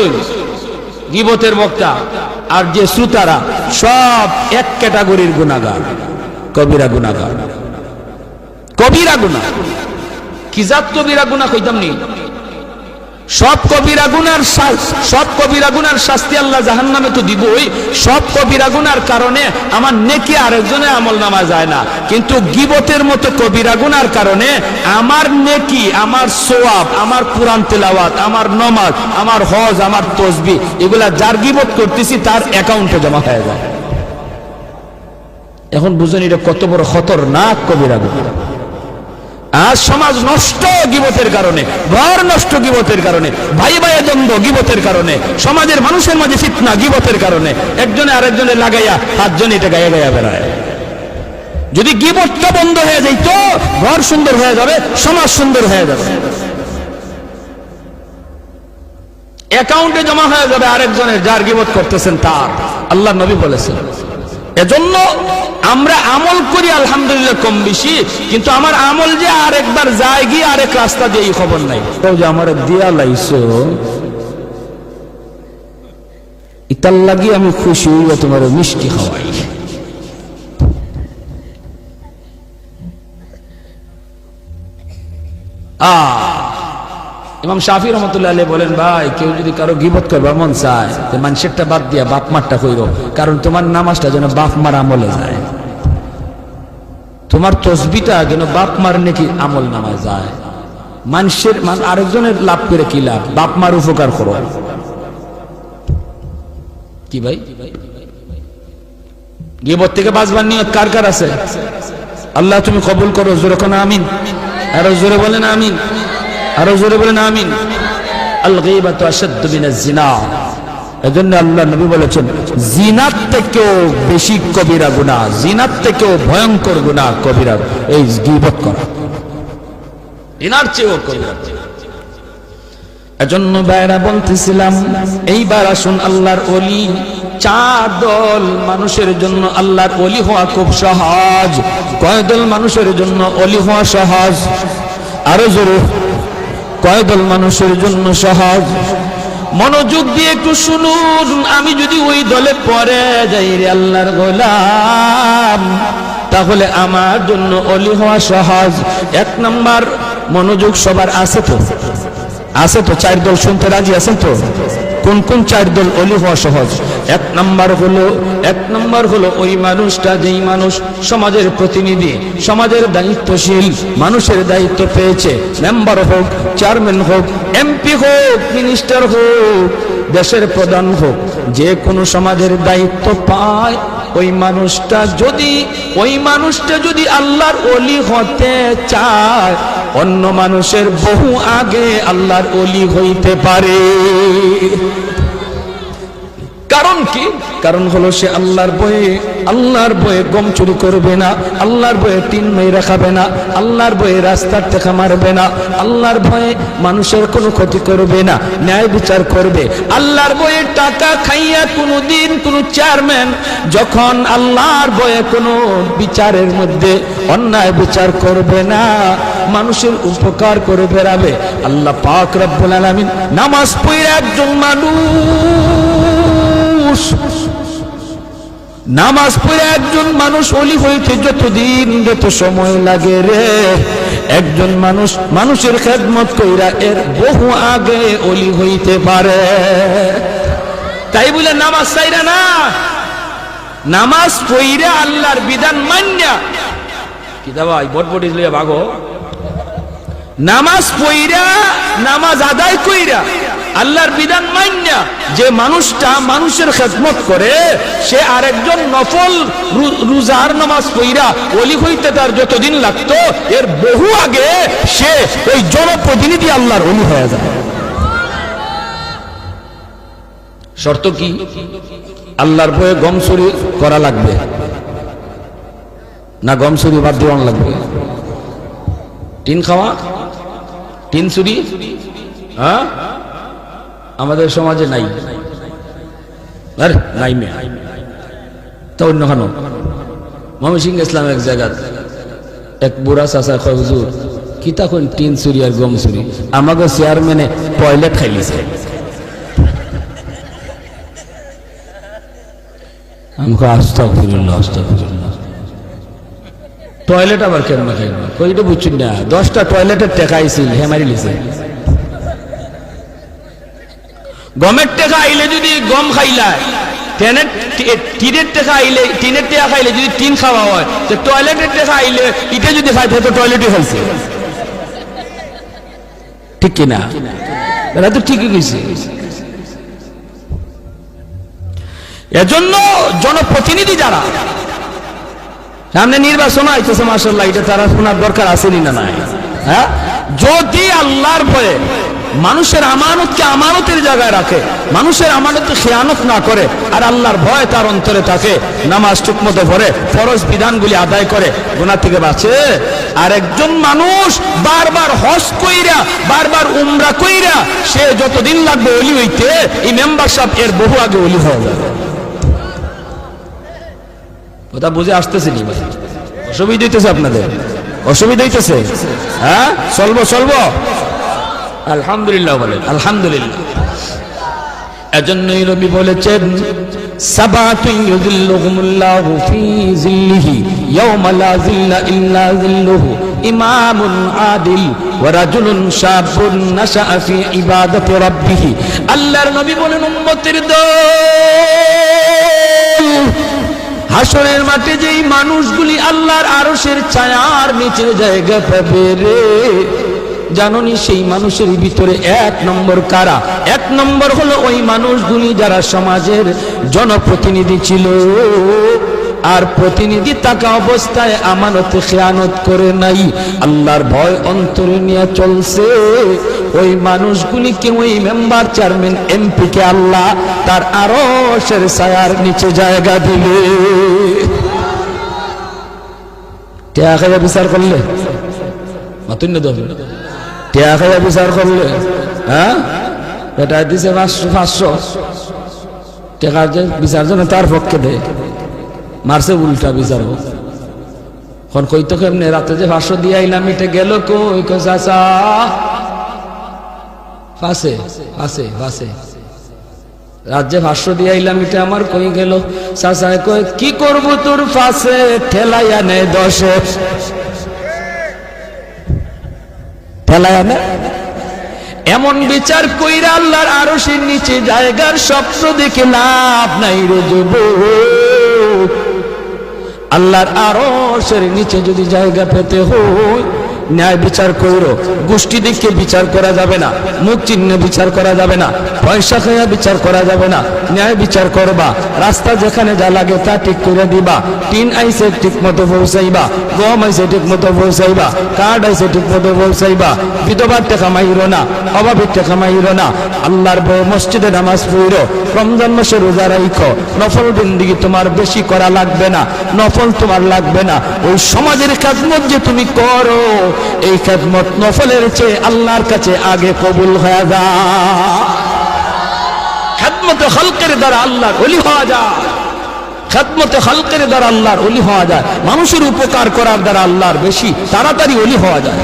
গীবতের বক্তা আর যে শ্রোতারা সব এক ক্যাটাগরির গুনাহগার, কবিরা গুনাহগার। কবিরা গুনাহ কি জাত কবিরা গুনাহ কইতাম নি? সব কবিরা গুনার শাস্তি আল্লাহ জাহান্নামে তো দিবই। সব কবিরা গুনার কারণে আমার নেকি আরেকজনের আমলনামায় যায় না, কিন্তু গীবতের মতো কবিরা গুনার কারণে আমার নেকি, আমার সওয়াব, আমার কোরআন তেলাওয়াত, আমার নামাজ, আমার হজ, আমার তাসবিহ, এগুলা যার গীবত করতেছি তার অ্যাকাউন্টে জমা হয়ে যায়। এখন বুঝুন এটা কত বড় খতরনাক কবিরা গুনাহ। আজ সমাজ নষ্ট গীবতের কারণে, ঘর নষ্ট গীবতের কারণে, ভাই ভাইয়ে দ্বন্দ্ব গীবতের কারণে, সমাজের মানুষের মাঝে ফিতনা গীবতের কারণে, একজনে আরেকজনে লাগাইয়া 5 জন এটা গায়ে গায়ে বেড়ায়। যদি গীবতটা বন্ধ হয়ে যাইত ঘর সুন্দর হয়ে যাবে, সমাজ সুন্দর হয়ে যাবে, অ্যাকাউন্টে জমা হয়ে যাবে আরেকজনের, যার গীবত করতেছেন তার। আল্লাহ নবী বলেছেন। এজন্য আমরা আমল করি আলহামদুলিল্লাহ কম বেশি, কিন্তু আমার আমল যে আরেকবার যায় গিয়ে আরেক রাস্তা দিয়ে খবর নাই। যে আমার দিয়া লাইছো ইতার লাগি আমি খুশি হইয়া তোমার মিষ্টি খাওয়াই। ইমাম শাফি রহমতুল্লাহ আলাইহি বলেন, ভাই কেউ যদি কারো গীবত করবার মন চায় তো মানুষেরটা বাদ দিয়া বাপ মারটা কইরো, কারণ তোমার নামাজটা যেন বাপ মার আমলে যায়, তোমার তসবিটা যেন বাপ মার নাকি আমল নামায় যায়। মানুষের আরেকজনের লাভ করে কি লাভ? বাপ মার উপকার করো কি ভাই? গীবত থেকে বাঁচবার নিয়ত কার কার আছে? আল্লাহ তুমি কবুল করো, জোরে কোন আমিন। আরো জোরে বলেন আমিন, আরো জোরে বলেন আমিন। আল গীবাতু আশাদ্দু মিনাজ জিনা। এজন্য আল্লাহ নবী বলেছেন জিনার থেকেও বেশি কবিরা গুনাহ, জিনার থেকেও ভয়ঙ্কর গুনাহ কবিরা এই গীবত করা, জিনার চেয়েও কবিরা। এজন্য ভাইরা বলতেছিলাম এইবার আসুন আল্লাহর ওলি চার দল মানুষের জন্য আল্লাহর ওলি হওয়া খুব সহজ। কয় দল মানুষের জন্য ওলি হওয়া সহজ? আরো জোরে, কয় দল মানুষের জন্য সহজ? মনোযোগ দিয়ে একটু শুনুন। আমি যদি ওই দলে পড়ে যাই রে আল্লাহর গোলাম, তাহলে আমার জন্য ওলি হওয়া সহজ। এক নাম্বার, মনোযোগ সবার আছে তো? আছে তো? চার দল শুনতে রাজি আছেন তো? কোন কোন চার দল ওলি হওয়া সহজ? এক নাম্বার হলো ওই মানুষটা যেই মানুষ সমাজের প্রতিনিধি, সমাজের দায়িত্বশীল মানুষের দায়িত্ব পেয়েছে, মেম্বার হোক, চেয়ারম্যান হোক, এমপি হোক, মিনিস্টার হোক, দেশের প্রধান হোক, যে কোনো সমাজের দায়িত্ব পায়, ওই মানুষটা যদি আল্লাহর ওলি হতে চায়, অন্য মানুষের বহু আগে আল্লাহর ওলি হইতে পারে। কারণ কি? কারণ হলো সে আল্লাহর বয়ে গম চুরি করবে না, আল্লাহর বয়ে টিন মেরে খাবে না, আল্লাহর বয়ে রাস্তার টেকা মারবে না, আল্লাহর ভয়ে মানুষের কোনো ক্ষতি করবে না, ন্যায় বিচার করবে। আল্লাহর বয়ে টাকা খাইয়া কোনোদিন কোনো চেয়ারম্যান যখন আল্লাহর বয়ে কোনো বিচারের মধ্যে অন্যায় বিচার করবে না, মানুষের উপকার করে বেড়াবে। আল্লাহ পাক রব্বুল আলামিন নামাজ পড়ে একজন মানুষ ওলি হইতে যত সময় লাগে রে, একজন মানুষের খেদমত কইরা এর বহু আগে ওলি হইতে পারে। তাই বলে নামাজ চাইরা না, নামাজ পইরা আল্লাহর বিধান মান্যা কি দাবাই বটবটি লইয়া ভাগো, নামাজ পইরা নামাজ আদায় কইরা আল্লাহর বিধান মান্যা যে মানুষটা মানুষের খেদমত করে, সে আরেকজন নফল রোজার নামাজ পইরা ওলি হইতে তার যতদিন লাগতো, এর বহু আগে সে ওই জনপ্রতিনিধি আল্লাহর ওলি হয়ে যায়। শর্ত কি? আল্লাহর ভয়ে গম চুরি করা লাগবে না, গম চুরি বাদ দেওয়ান লাগবে? টিন খাওয়া, টিন চুরি হ্যাঁ আমাদের সমাজে নাই, নাই মেয়ে তা অন্য খান ময়মনসিংহ ইসলাম এক জায়গা এক বুড়া চাচা কয় হুজুর কি তখন টিন চুরি আর গম চুরি, আমাকে চেয়ারম্যানে টয়লেট খাইলিছে। আমাকে আস্তাগফিরুল্লাহ আস্তাগফিরুল্লাহ, টয়লেট আবার কেন খাই না? কইটা বুঝছেন না, 10টা টয়লেটের টাকা আইছিল হেমারি লিছে। গমের টাকা আইলে যদি গম খাইলায়, টিনের টাকা আইলে টিনের টাকা খাইলে যদি টিন খাওয়া হয়, তো টয়লেটের টাকা আইলে ইটা যদি খাই তো টয়লেটে খাইছে, ঠিক কিনা? এরা তো ঠিকই কইছে। এজন্য জনপ্রতিনিধি যারা, সামনে নির্বাচন আইতেছে মাশাআল্লাহ, এটা তারা শোনার দরকার আছে না নাই? হ্যাঁ, যদি আল্লাহর ভয়ে মানুষের আমানতকে আমানতের জায়গায় রাখে, মানুষের আমানতকে খেয়ানত না করে, আর আল্লাহর ভয় তার অন্তরে থাকে, নামাজ ঠিকমতো পড়ে, ফরজ বিধানগুলি আদায় করে, গুনাহ থেকে বাঁচে, আর একজন মানুষ বারবার হজ কইরা বারবার উমরা কইরা সে যতদিন লাগবে ওলি হইতে, এই মেম্বার সাহেব এর বহু আগে ওলি হয়ে যাবে। কথা বুঝে আসতেছে নি? অসুবিধা হইতেছে আপনাদের? অসুবিধা হইতেছে? হ্যাঁ, চলবো আলহামদুলিল্লাহ বলেন আলহামদুলিল্লাহ। এজন্যই নবী বলেছেন সাবাতুন ইউযিল্লুহুমুল্লাহু ফি যিল্লিহি ইয়াওমা লা যিল্লা ইল্লা যিল্লুহু, ইমামুন আদিল ওয়া রাজুলুন শাবুন নাশাআ ফি ইবাদাতি রাব্বিহ। আল্লাহর নবী বলেন উম্মতের দল, হাসরের মাঠে যেই মানুষগুলি আল্লাহর আরশের ছায়ার নিচে জায়গা পাবে রে, জানোনি সেই মানুষের ভিতরে 1 নম্বর কারা? 1 নম্বর হলো ওই মানুষগুলি যারা সমাজের জনপ্রতিনিধি ছিল আর প্রতিনিধি থাকা অবস্থায় আমানতে খেয়ানত করে নাই, আল্লাহর ভয় অন্তরে নিয়ে চলছে। ওই মানুষগুলিকে, ওই মেম্বার, চেয়ারম্যান, এমপি কে আল্লাহ তার আরশের ছায়ার নিচে জায়গা দিবে। টিয়া খাইয়া বিচার করলে মাতুন্য দেবে, টিয়া খাইয়া বিচার করলে, হ্যাঁ এটা দিছে 500 টাকা যে বিচার জন্য তার পক্ষে দেয়, মারছে উল্টা বিচার। এখন কই তো কেমনে রাতে যে 500 দিয়ে আইলাম এটা গেল কই? কই চাচা ফাঁসে ফাঁসে ফাঁসে রাত যে 500 দিয়ে আইলাম এটা আমার কই গেল? চাচা কই কি করবো তোর ফাঁসে ঠেলাই আনে 10 ঠেলাই আনে। এমন বিচার কইরা আল্লাহর আরশের নিচে জায়গার স্বপ্ন দেখে লাভ নাই রে যুবক। আল্লাহর আরশের নিচে যদি জায়গা পেতে হয় ন্যায় বিচার কইরো। গোষ্ঠী দিকে বিচার করা যাবে না, মুখ চিহ্নে বিচার করা যাবে না, পয়সা খাইয়া বিচার করা যাবে না, ন্যায় বিচার করবা। রাস্তা যেখানে যা লাগে তা ঠিক করে দিবা। টিন আইসে ঠিক মতো পৌঁছাইবা, গম আইসে ঠিক মতো পৌঁছাইবা, কার্ড আইসে ঠিক মতো পৌঁছাইবা। বিধবার টাকা মাইরো না, অভাবের টাকা মাইরো না। আল্লাহর ভয়ে মসজিদে নামাজ পড়ো, রমজান মাসে রোজা রাখো। নফল জিন্দেগি তোমার বেশি করা লাগবে না, নফল তোমার লাগবে না। ওই সমাজের খেদমত যে তুমি করো, এই খেদমত নফলের চেয়ে আল্লাহর কাছে আগে কবুল হয়ে যায়। খেদমতে খালকের দ্বারা আল্লাহর ওলি হওয়া যায়, খেদমতে খালকের দ্বারা আল্লাহর ওলি হওয়া যায়। মানুষের উপকার করার দ্বারা আল্লাহর বেশি তাড়াতাড়ি ওলি হওয়া যায়।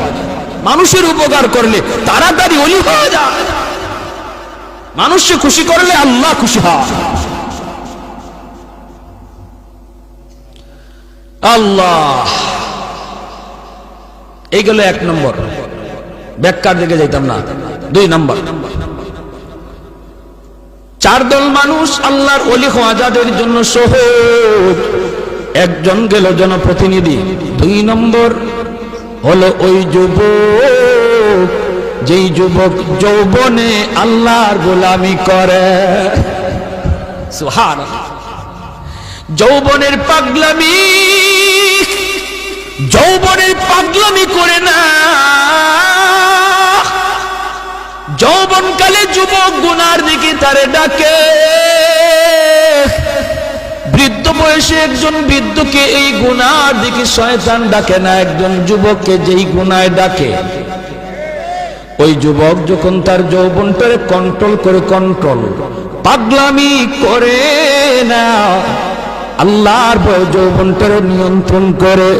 মানুষের উপকার করলে তাড়াতাড়ি ওলি হওয়া যায়। মানুষকে খুশি করলে আল্লাহ খুশি হয়। আল্লাহ এই গেল 1 নম্বর। ব্যাখ্যার দিকে যাইতাম না। 2 নম্বর, 4 দল মানুষ আল্লাহর ওলি হওয়া যাদের জন্য সহজ। একজন গেল জনপ্রতিনিধি। 2 নম্বর হলো ওই যুবক, যেই যুবক যৌবনে আল্লাহর গোলামি করে। সুবহানাল্লাহ। যৌবনের পাগলামি, যৌবনের পাগলামি করে না। যৌবনকালে যুবক গুনার দিকে তারে ডাকে। বৃদ্ধ বয়সে একজন বৃদ্ধকে এই গুনার দিকে শয়তান ডাকে না, একজন যুবককে যেই গুনায় ডাকে। ওই যুবক যখন তার যৌবনটারে কন্ট্রোল করে, কন্ট্রোল পাগলামি করে না, আল্লাহর ভয় যৌবনটারে নিয়ন্ত্রণ করে,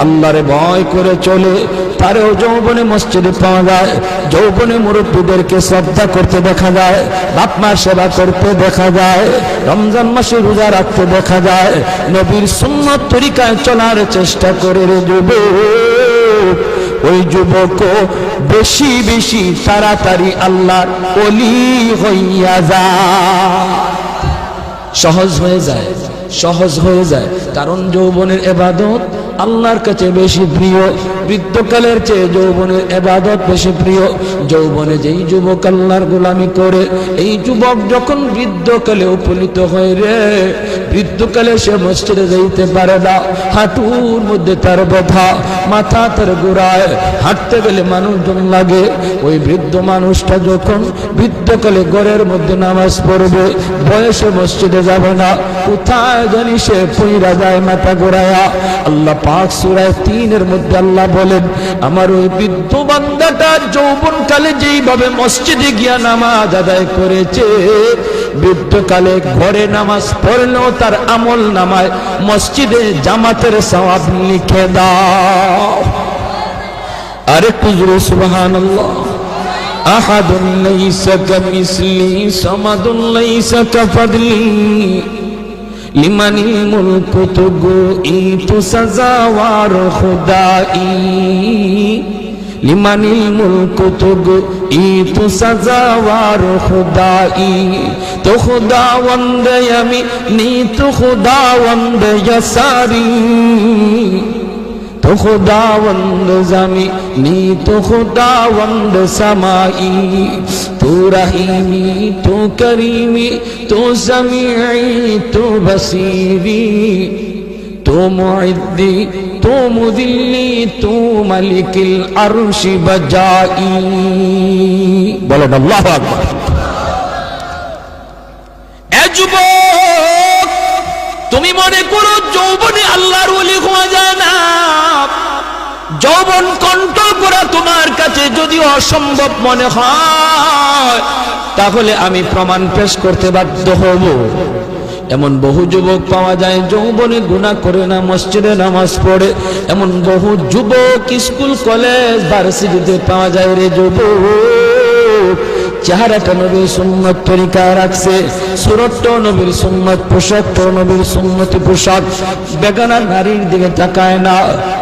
আল্লাহরে ভয় করে চলে, তারেও যৌবনে মসজিদে পাওয়া যায়। যৌবনে মুরব্বীদেরকে শ্রদ্ধা করতে দেখা যায়, বাপ মার সেবা করতে দেখা যায়, রমজান মাসে রোজা রাখতে দেখা যায়, নবীর সুন্নত তরিকায় চলার চেষ্টা করে রে যুবক। ওই যুবক বেশি বেশি তাড়াতাড়ি আল্লাহর ওলি হইয়া যায়, সহজ হয়ে যায়, সহজ হয়ে যায়। কারণ যৌবনের ইবাদত আল্লাহর কাছে বেশি প্রিয়, বৃদ্ধকালের চেয়ে যৌবনের ইবাদত বেশি প্রিয়। যৌবনে যেই যুবক আল্লাহর গোলামি করে, এই যুবক যখন বৃদ্ধকালে উপনীত হয় রে, বৃদ্ধকালে সে মসজিদে যাইতে পারে না। হাঁটুর মধ্যে তার ব্যথা, মাথা তার ঘোরায়, হাঁটতে গেলে মানুষজন লাগে। ওই বৃদ্ধ মানুষটা যখন বৃদ্ধকালে ঘরের মধ্যে নামাজ পড়বে, বয়সে মসজিদে যাবে না, কোথায় জানি সে পইরা যায় মাথা ঘোরায়া। আল্লাহ পাক সূরা 3 মধ্যে আল্লাহ বলেন, আমার ওই বৃদ্ধ বান্দাটা যৌবনকালে যেইভাবে মসজিদে গিয়া নামাজ আদায় করেছে, বৃদ্ধকালে ঘরে নামাজ পড়লেও তার আমল নামায় মসজিদে জামাতের সওয়াব লিখে দাও। আরেকটু জোরে সুবহানাল্লাহ। আহাদুন লাইসা কামিসলি সামাদুন লাইসা কাফাদলি লিমানিল মুলকু তুগু সাজাওয়ার খুদাই, লিমানিল মুলকু তুগু সাজাওয়ার খুদাই। তো খুদাওয়ান্দ আমি নি তো খুদাওয়ান্দ ইয়াসারি, تو खुदावंद ज़मीनी तो खुदावंद समाई तो रहीमी तो करीमी तो समीई तो बसीरी तो मुइद्दी तो मुदिल्ली तो मलिकिल अर्श बजाई बोलो अल्लाहु अकबर এ যুবক তুমি মনে করো যৌবনে আল্লাহর ওলি হওয়া যায় না যৌবন কন্ট্রোল করা তোমার কাছে যদি অসম্ভব মনে হয় তাহলে আমি প্রমাণ পেশ করতে বাধ্য হব এমন বহু যুবক পাওয়া যায় যৌবনে গুনাহ করে না মসজিদে নামাজ পড়ে এমন বহু যুবক স্কুল কলেজ ভার্সিটিতে পাওয়া যায় রে যুবক চেহারাটা নবীর সুন্নত তরিকা রাখছে সুরতটা নবীর সুন্নত পোশাকটা নবীর সুন্নতি পোশাক বেগানা নারীর দিকে তাকায় না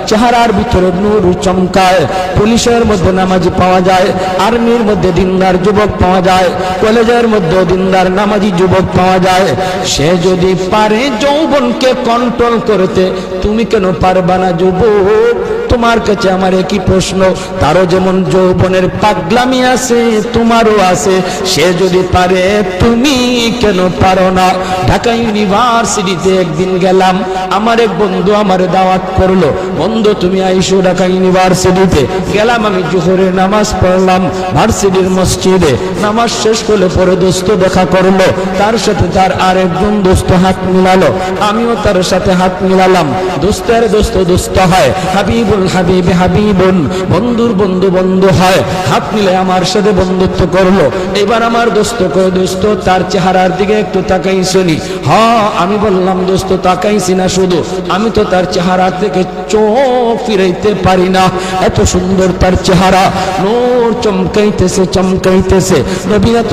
চেহারার ভিতরে নূর চমকায় পুলিশের মধ্যে নামাজি পাওয়া যায় আর্মির মধ্যে দিনদার যুবক পাওয়া যায় কলেজের মধ্যে দিনদার নামাজি যুবক পাওয়া যায় সে যদি পারে যৌবনকে কন্ট্রোল করতে তুমি কেন পারবা না যুবক তোমার কাছে আমার একই প্রশ্ন তারও যেমন যৌবনের পাগলামি আছে তোমারও আছে সে যদি পারে তুমি কেন পারো না ঢাকা ইউনিভার্সিটিতে একদিন গেলাম আমার এক বন্ধু আমারে দাওয়াত করলো বন্ধু তুমি আইসো ঢাকা ইউনিভার্সিটিতে গেলাম আমি জোহরের নামাজ পড়লাম ভার্সিটির মসজিদে নামাজ শেষ করলে পরে দোস্ত দেখা করলো তার সাথে তার আরেকজন দোস্ত হাত মিলালো আমিও তার সাথে হাত মিলালাম দোস্তের দোস্ত দোস্ত হয় হাবিবুল হাবিব হাবিবুন বন্ধুর বন্ধু বন্ধু হয় হাত মিলে আমার সাথে বন্ধুত্ব করলো এবার আমার দোস্ত কয় দোস্ত তার চেহারার দিকে একটু তাকাইছনি হ্যাঁ আমি বললাম দোস্ত তাকাইছি না শুধু আমি তো তার চেহারা থেকে চোখ ফিরাইতে পারি না এত সুন্দর তার চেহারা নূর চমকাইতেছে চমকাইতেছে নবী এত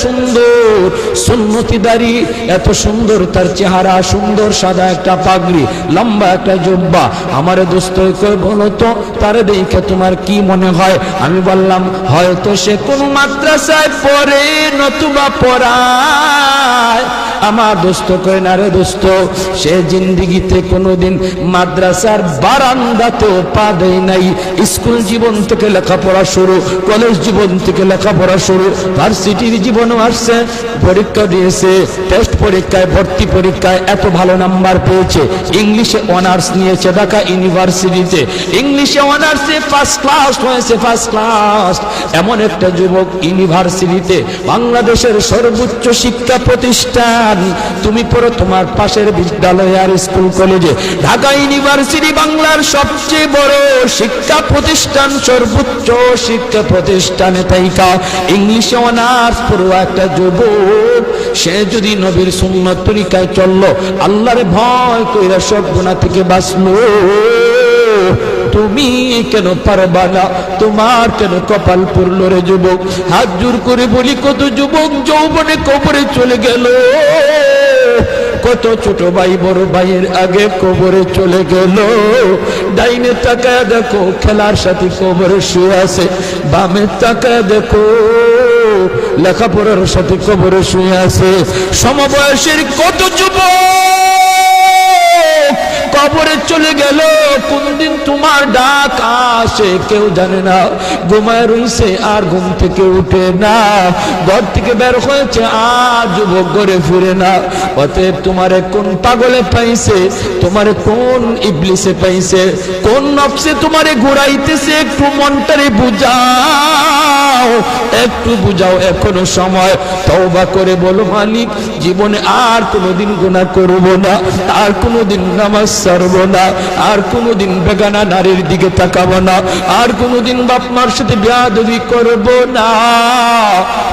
সুন্দর সুন্নতি দাড়ি এত সুন্দর তার চেহারা সুন্দর সাদা একটা পাগড়ি লম্বা একটা জুব্বা আমার দোস্ত কই বলো তো তার দেখে তোমার কি মনে হয় আমি বললাম হয়তো সে কোন মাদ্রাসায় পড়ে নতুবা পড়ায় আমার দোস্ত কয় না রে দোস্ত সে জিন্দেগিতে কোনোদিন মাদ্রাসার বারান্দাতেও পা দেয় নাই স্কুল জীবন থেকে লেখাপড়া শুরু কলেজ জীবন থেকে লেখাপড়া শুরু ভার্সিটির জীবনও আসছে পরীক্ষা দিয়েছে টেস্ট পরীক্ষায় ভর্তি পরীক্ষায় এত ভালো নাম্বার পেয়েছে ইংলিশে অনার্স নিয়েছে ঢাকা ইউনিভার্সিটিতে ইংলিশে অনার্সে ফার্স্ট ক্লাস হয়েছে ফার্স্ট ক্লাস এমন একটা যুবক ইউনিভার্সিটিতে বাংলাদেশের সর্বোচ্চ শিক্ষা প্রতিষ্ঠান তুমি পড়ো তোমার পাশের বিদ্যালয় আর স্কুল কলেজে ঢাকা ইউনিভার্সিটি বাংলার সবচেয়ে বড় শিক্ষা প্রতিষ্ঠান সর্বোচ্চ শিক্ষা প্রতিষ্ঠানে তাইকা ইংলিশে অনার্স পড়ুয়া একটা যুবক সে যদি নবীর সুন্নত তরিকায় চললো আল্লাহর ভয় কইরা সব গুনাহ থেকে বাঁচলো তুমি কেন পারবা না তোমার কেন কপাল পুরলো রে যুবক হাত জোর করে বলি কত যুবক যৌবনে কবরে চলে গেল কত ছোট ভাই বড় ভাইয়ের আগে কবরে চলে গেল ডাইনে তাকায় দেখো খেলার সাথে কবরে শুয়ে আছে বামে তাকায় দেখো লেখাপড়ার সাথে কবরে শুয়ে আছে সমবয়সের কত যুবক কবরে চলে গেল কোন দিন তোমার ডাক আসে কেউ জানে না ঘুমায় রইছে আর ঘুম থেকে উঠে না ঘর থেকে বের হয়েছে আর যুবক ঘরে ফিরে না অতএব তোমারে কোন পাগলে পাইছে তোমারে কোন ইবলিসে পাইছে কোন নফসে তোমারে ঘুরাইতেছে একটু মনটারে বুঝাও একটু বুঝাও এখনো সময় তওবা করে বলো মালিক জীবনে আর কোনোদিন গুনাহ করব না আর কোনোদিন নামাজ ছাড়ব না আর কোনোদিন বেগানা নারীর দিকে তাকাবো না আর কোনোদিন বাপ মার সাথে বেয়াদবি করব না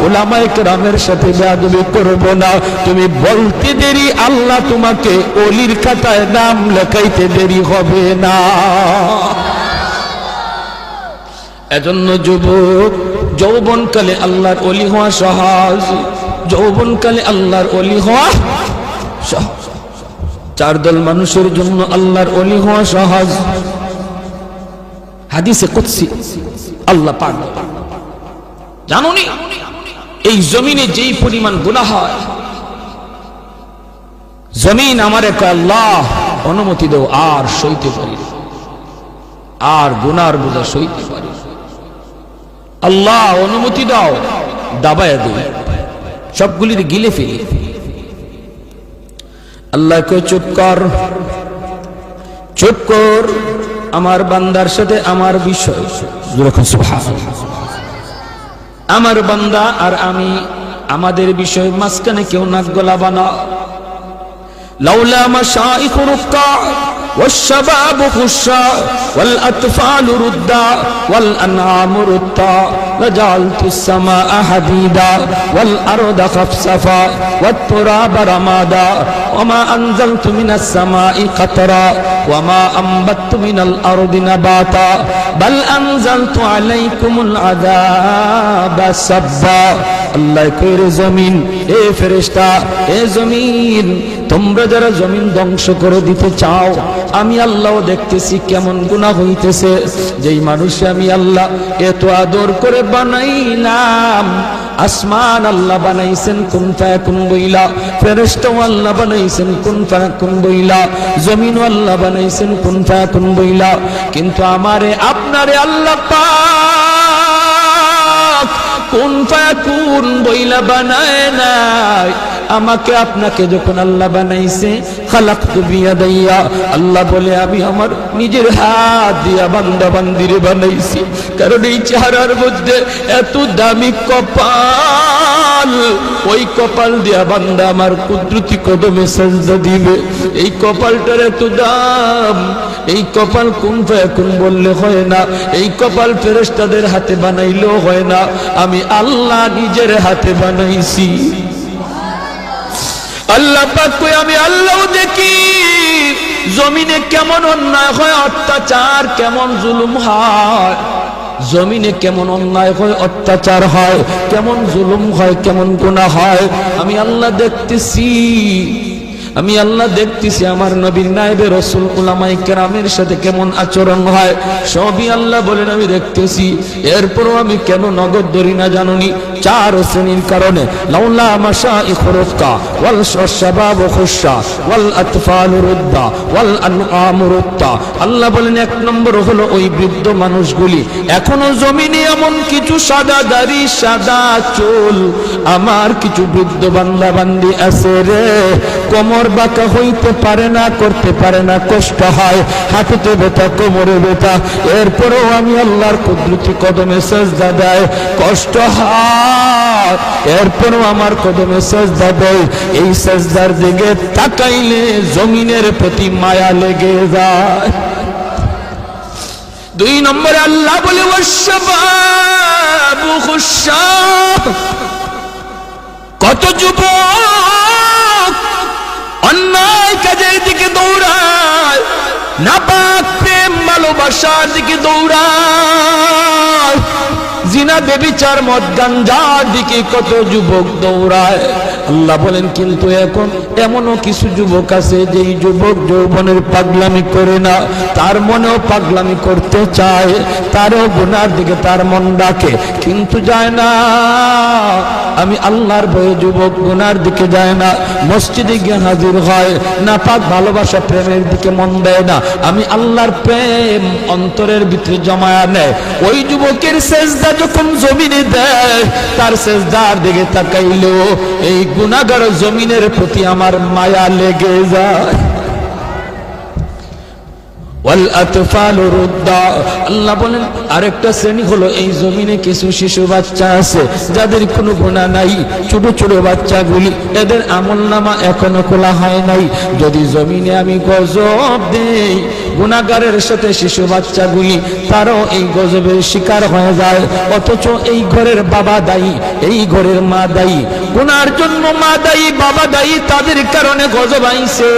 উলামায়ে কেরামের সাথে বেয়াদবি করব না তুমি বলতে দেরি আল্লাহ তোমাকে ওলির খাতায় নাম লেখাইতে দেরি হবে না এজন্য যুবক যৌবনকালে আল্লাহর ওলি হওয়া সহজ যৌবনকালে আল্লাহর ওলি হওয়া সহজ চার দল মানুষের জন্য আল্লাহর ওলি হওয়া সহজ হাদিসে কুদসি আল্লাহ পাক জানোনি এই জমিনে যেই পরিমাণ গুনাহ হয় জমিন আমারে কয় আল্লাহ অনুমতি দাও, আর সইতে পারি না, আর গুনার বোঝা সইতে পারি না। আল্লাহ অনুমতি দাও, দাবায়া দিই, সবগুলির গিলে ফেলি। আল্লাহ কই চুপ কর, চুপ কর, আমার বান্দার সাথে আমার বিষয়, আমার বান্দা আর আমি, আমাদের বিষয় মাঝখানে কেউ নাক গলাবা না। লাউলা মাশাইখ রুক্কা والشباب خشاع والأطفال ردا والأنعام ردا لجعلت السماء حديدا والأرض خفصفا والتراب رمادا وما أنزلت من السماء قطرا وما أنبت من الأرض نباتا بل أنزلت عليكم العذاب سبا আল্লাহ কইরে জমিন, এ ফেরেশতা, এ জমিন, তোমরা যারা জমিন ধ্বংস করে দিতে চাও, আমি আল্লাহ দেখতেছি কেমন গুনাহ হইতেছে। যেই মানুষে আমি আল্লাহ এত আদর করে বানাইলাম, আসমান আল্লাহ বানাইছেন কুন ফায়াকুন বইলা, ফেরেশতাও আল্লাহ বানাইছেন কুন ফায়াকুন বইলা, জমিন আল্লাহ বানাইছেন কুন ফায়াকুন বইলা, কিন্তু আমারে আপনারে আল্লাহ পাক কুন ফায়াকুন বইলা বানায় নাই। আমাকে আপনাকে যখন আল্লাহ বানাইছে, খালাকতু বিয়াদাইয়া, আল্লাহ বলে আমি আমার নিজের হাত দিয়া বান্দা বান্দিরে বানাইছি। কারণ এই চেহারার মধ্যে এত দামি কপাল, ওই কপাল দিয়া বান্দা আমার কুদরতি কদমে সাজদা দিবে। এই কপালটার এত দাম, এই কপাল কুন ফায়াকুন বললে হয় না, এই কপাল ফেরেশতাদের হাতে বানাইলেও হয় না, আমি আল্লাহ নিজের হাতে বানাইছি। আল্লাহ পাক কই আমি আল্লাহ দেখি জমিনে কেমন অন্যায় হয়, অত্যাচার কেমন জুলুম হয়, জমিনে কেমন অন্যায় হয়, অত্যাচার হয়, কেমন জুলুম হয়, কেমন গুনাহ হয়, আমি আল্লাহ দেখতেছি। আমি আল্লাহ দেখতেছি আমার নবীর নায়েবে রাসূল উলামায়ে কেরামের সাথে কেমন আচরণ হয়, সবই আল্লাহ বলেন আমি দেখতেছি। এরপরও আমি কেন নগদ ধরি না জানুনি? চার শ্রেণীর কারণে। লাউলা মাশাইখ রুক্কা ওয়াল শাবাবু খুশা ওয়াল আতফালু রুদ্দা ওয়াল আনআমু রুদ্দা। আল্লাহ বলেন এক নম্বর হলো ওই বৃদ্ধ মানুষগুলি, এখনো জমিনে এমন কিছু সাদা দাড়ি সাদা চুল আমার কিছু বৃদ্ধ বান্দা বান্দি আছে রে, কোমর বাঁকা হইতে পারে না, করতে পারে না, কষ্ট হয়, হাঁটুতে ব্যথা, কোমরে ব্যথা, এরপরেও আমি আল্লাহর কুদরতি কদমে সাজদা দেয়, কষ্ট হয়, এরপরেও আমার কদমে সাজদা দেয়। এই সাজদার দিকে তাকাইলে জমিনের প্রতি মায়া লেগে যায়। দুই নম্বরে আল্লাহ বলে ওয়াশশাবাবু খুশা, কত যুবক অন্যায় কাজের দিকে দৌড়ায়, নাপাক প্রেম ভালোবাসার দিকে দৌড়ায়, জিনা বেবিচার মদ গাঞ্জার দিকে কত যুবক দৌড়ায়। আল্লাহ বলেন কিন্তু এখন এমনও কিছু যুবক আছে যেই যুবক যৌবনের পাগলামি করে না, তার মনেও পাগলামি করতে চায়, তারও গুনার দিকে তার মন ডাকে, কিন্তু যায় না। আমি আল্লাহর ভয়ে যুবক গুনার দিকে যায় না, মসজিদে গিয়ে হাজির হয়, নাপাক ভালোবাসা প্রেমের দিকে মন দেয় না, আমি আল্লাহর প্রেম অন্তরের ভিতরে জমায়া নেয়। ওই যুবকের সেজদা যখন জমিনে দেয়, তার সেজদার দিকে তাকাইলেও এই গুনাহগার জমিনের প্রতি আমার মায়া লেগে যায়। ওয়াল আতফালু রুদ্দা, আল্লাহ বলেন আরেকটা শ্রেণী হলো এই জমিনে কিছু শিশু বাচ্চা আছে যাদের কোনো গুনাহ নাই, ছোট ছোট বাচ্চাগুলি, এদের আমলনামা এখনো খোলা হয় নাই। যদি জমিনে আমি গজব দেই, গুনাহগারের সাথে শিশু বাচ্চাগুলি তারাও এই গজবের শিকার হয়ে যায়, অথচ এই ঘরের বাবা দায়ী, এই ঘরের মা দায়ী, গুনার জন্য মা দায়ী, বাবা দায়ী, তাদের কারণে গজব আইছে,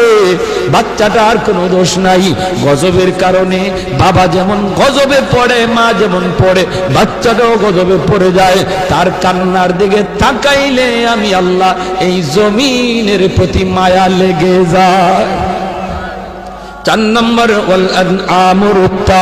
বাচ্চাটার কোনো দোষ নাই। গজবের কারণে বাবা যেমন গজবে পড়ে, মা যেমন পড়ে, বাচ্চাটাও গজবে পড়ে যায়। তার কান্নার দিকে তাকাইলে আমি আল্লাহ এই জমিনের প্রতি মায়া লেগে যায়। চার নম্বর ওয়াল আনআমুরুত্তা,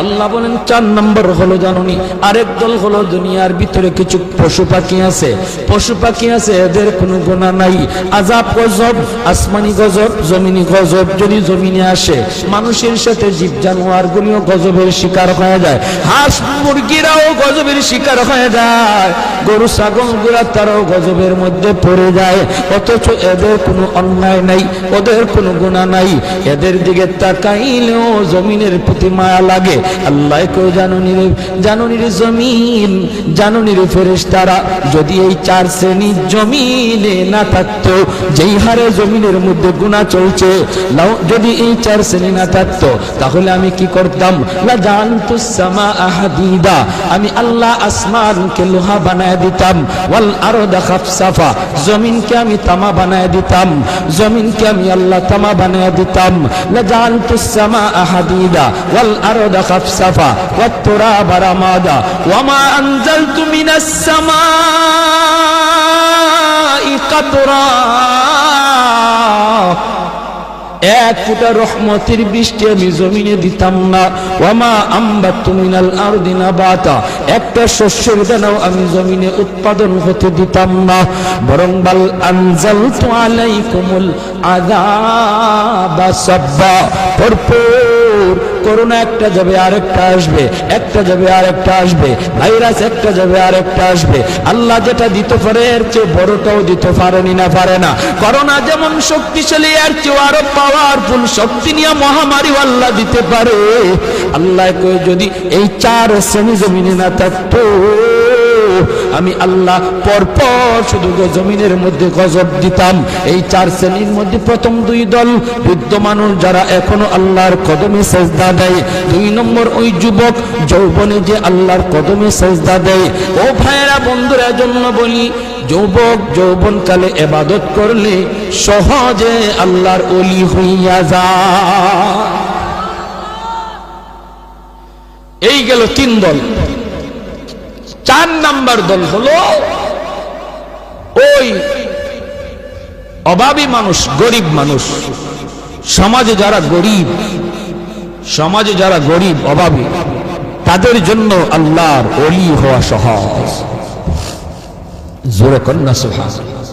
আল্লাহ বলেন 4 নম্বর হলো জানুনি আরেক দল হলো দুনিয়ার ভিতরে কিছু পশু পাখি আছে, পশু পাখি আছে এদের কোনো গুনাহ নাই, আযাব গজব, আসমানি গজব, জমিনি গজব যদি জমিনে আসে মানুষের সাথে জীব জানোয়ার গুলিও গজবের শিকার হয়ে যায়, হাঁস মুরগিরাও গজবের শিকার হয়ে যায়, গরু ছাগল গুলা তারাও গজবের মধ্যে পড়ে যায়, অথচ এদের কোনো অন্যায় নাই, ওদের কোনো গুনাহ নাই, এদের দিকে তাকাইলেও জমিনের প্রতি মায়া লাগে। আল্লাহ কেউ জানুনির জমিন, জানুনির ফেরেশতারা যদি এই 4 শ্রেণী জমিনে না থাকতো, যেই হারে জমিনের মধ্যে গুনাহ চলছে, যদি এই 4 শ্রেণী না থাকতো তাহলে আমি কি করতাম? লা জানতুস সামাআ হাদিদা, আমি আল্লাহ আসমানকে লোহা বানায় দিতাম, ওয়াল আরদা খাফসাফা, জমিনকে আমি তামা বানায় দিতাম, জমিনকে আমি আল্লাহ তামা বানায় দিতাম, লা জানতুস সামাআ হাদিদা ওয়াল আরদা খাফসাফা ওয়াত তুরাবা রামাদা ওয়া মা আনজালতু মিনাস সামাই কাতরা, এক ফুটা রহমতের বৃষ্টি আমি জমিনে দিতাম না, ওয়ামা আম্বাতু মিনাল আরদি নাবাতা, একটা শস্যের দানাও আমি জমিনে উৎপাদন হতে দিতাম না, বরং বাল আনজালতু আলাইকুমুল আযাবা সাব্বা, পরপর করোনা একটা যাবে আরেকটা আসবে, একটা যাবে আরেকটা আসবে, ভাইরাস একটা যাবে আরেকটা আসবে, আল্লাহ যেটা দিতে পারে এর চেয়ে বড়টাও দিতে পারেনি না পারে না, করোনা যেমন শক্তিশালী এর চেয়ে আরো পাওয়ারফুল শক্তি নিয়ে মহামারী আল্লাহ দিতে পারে। আল্লাহ কই যদি এই 4 শ্রেণী জমিনে না থাকতো আমি আল্লাহ পরপর শুধু জমিনের মধ্যে গজব দিতাম। এই 4 শ্রেণীর মধ্যে প্রথম 2 দল বৃদ্ধ মানুষ যারা এখনো আল্লাহর কদমে সেজদা দেয়, 2 নম্বর ওই যুবক যৌবনে যে আল্লাহর কদমে সেজদা দেয়। ও ভাইয়েরা বন্ধুরা জন্য বলি, যুবক যৌবনকালে ইবাদত করলে সহজে আল্লাহর ওলি হইয়া যায়। এই গেল 3 দল। 4 নাম্বার দল হলো ওই অভাবী মানুষ, গরিব মানুষ, সমাজে যারা গরিব অভাবী, তাদের জন্য আল্লাহর ওলি হওয়া সহজ। জোরে কন্না সুবহানাল্লাহ।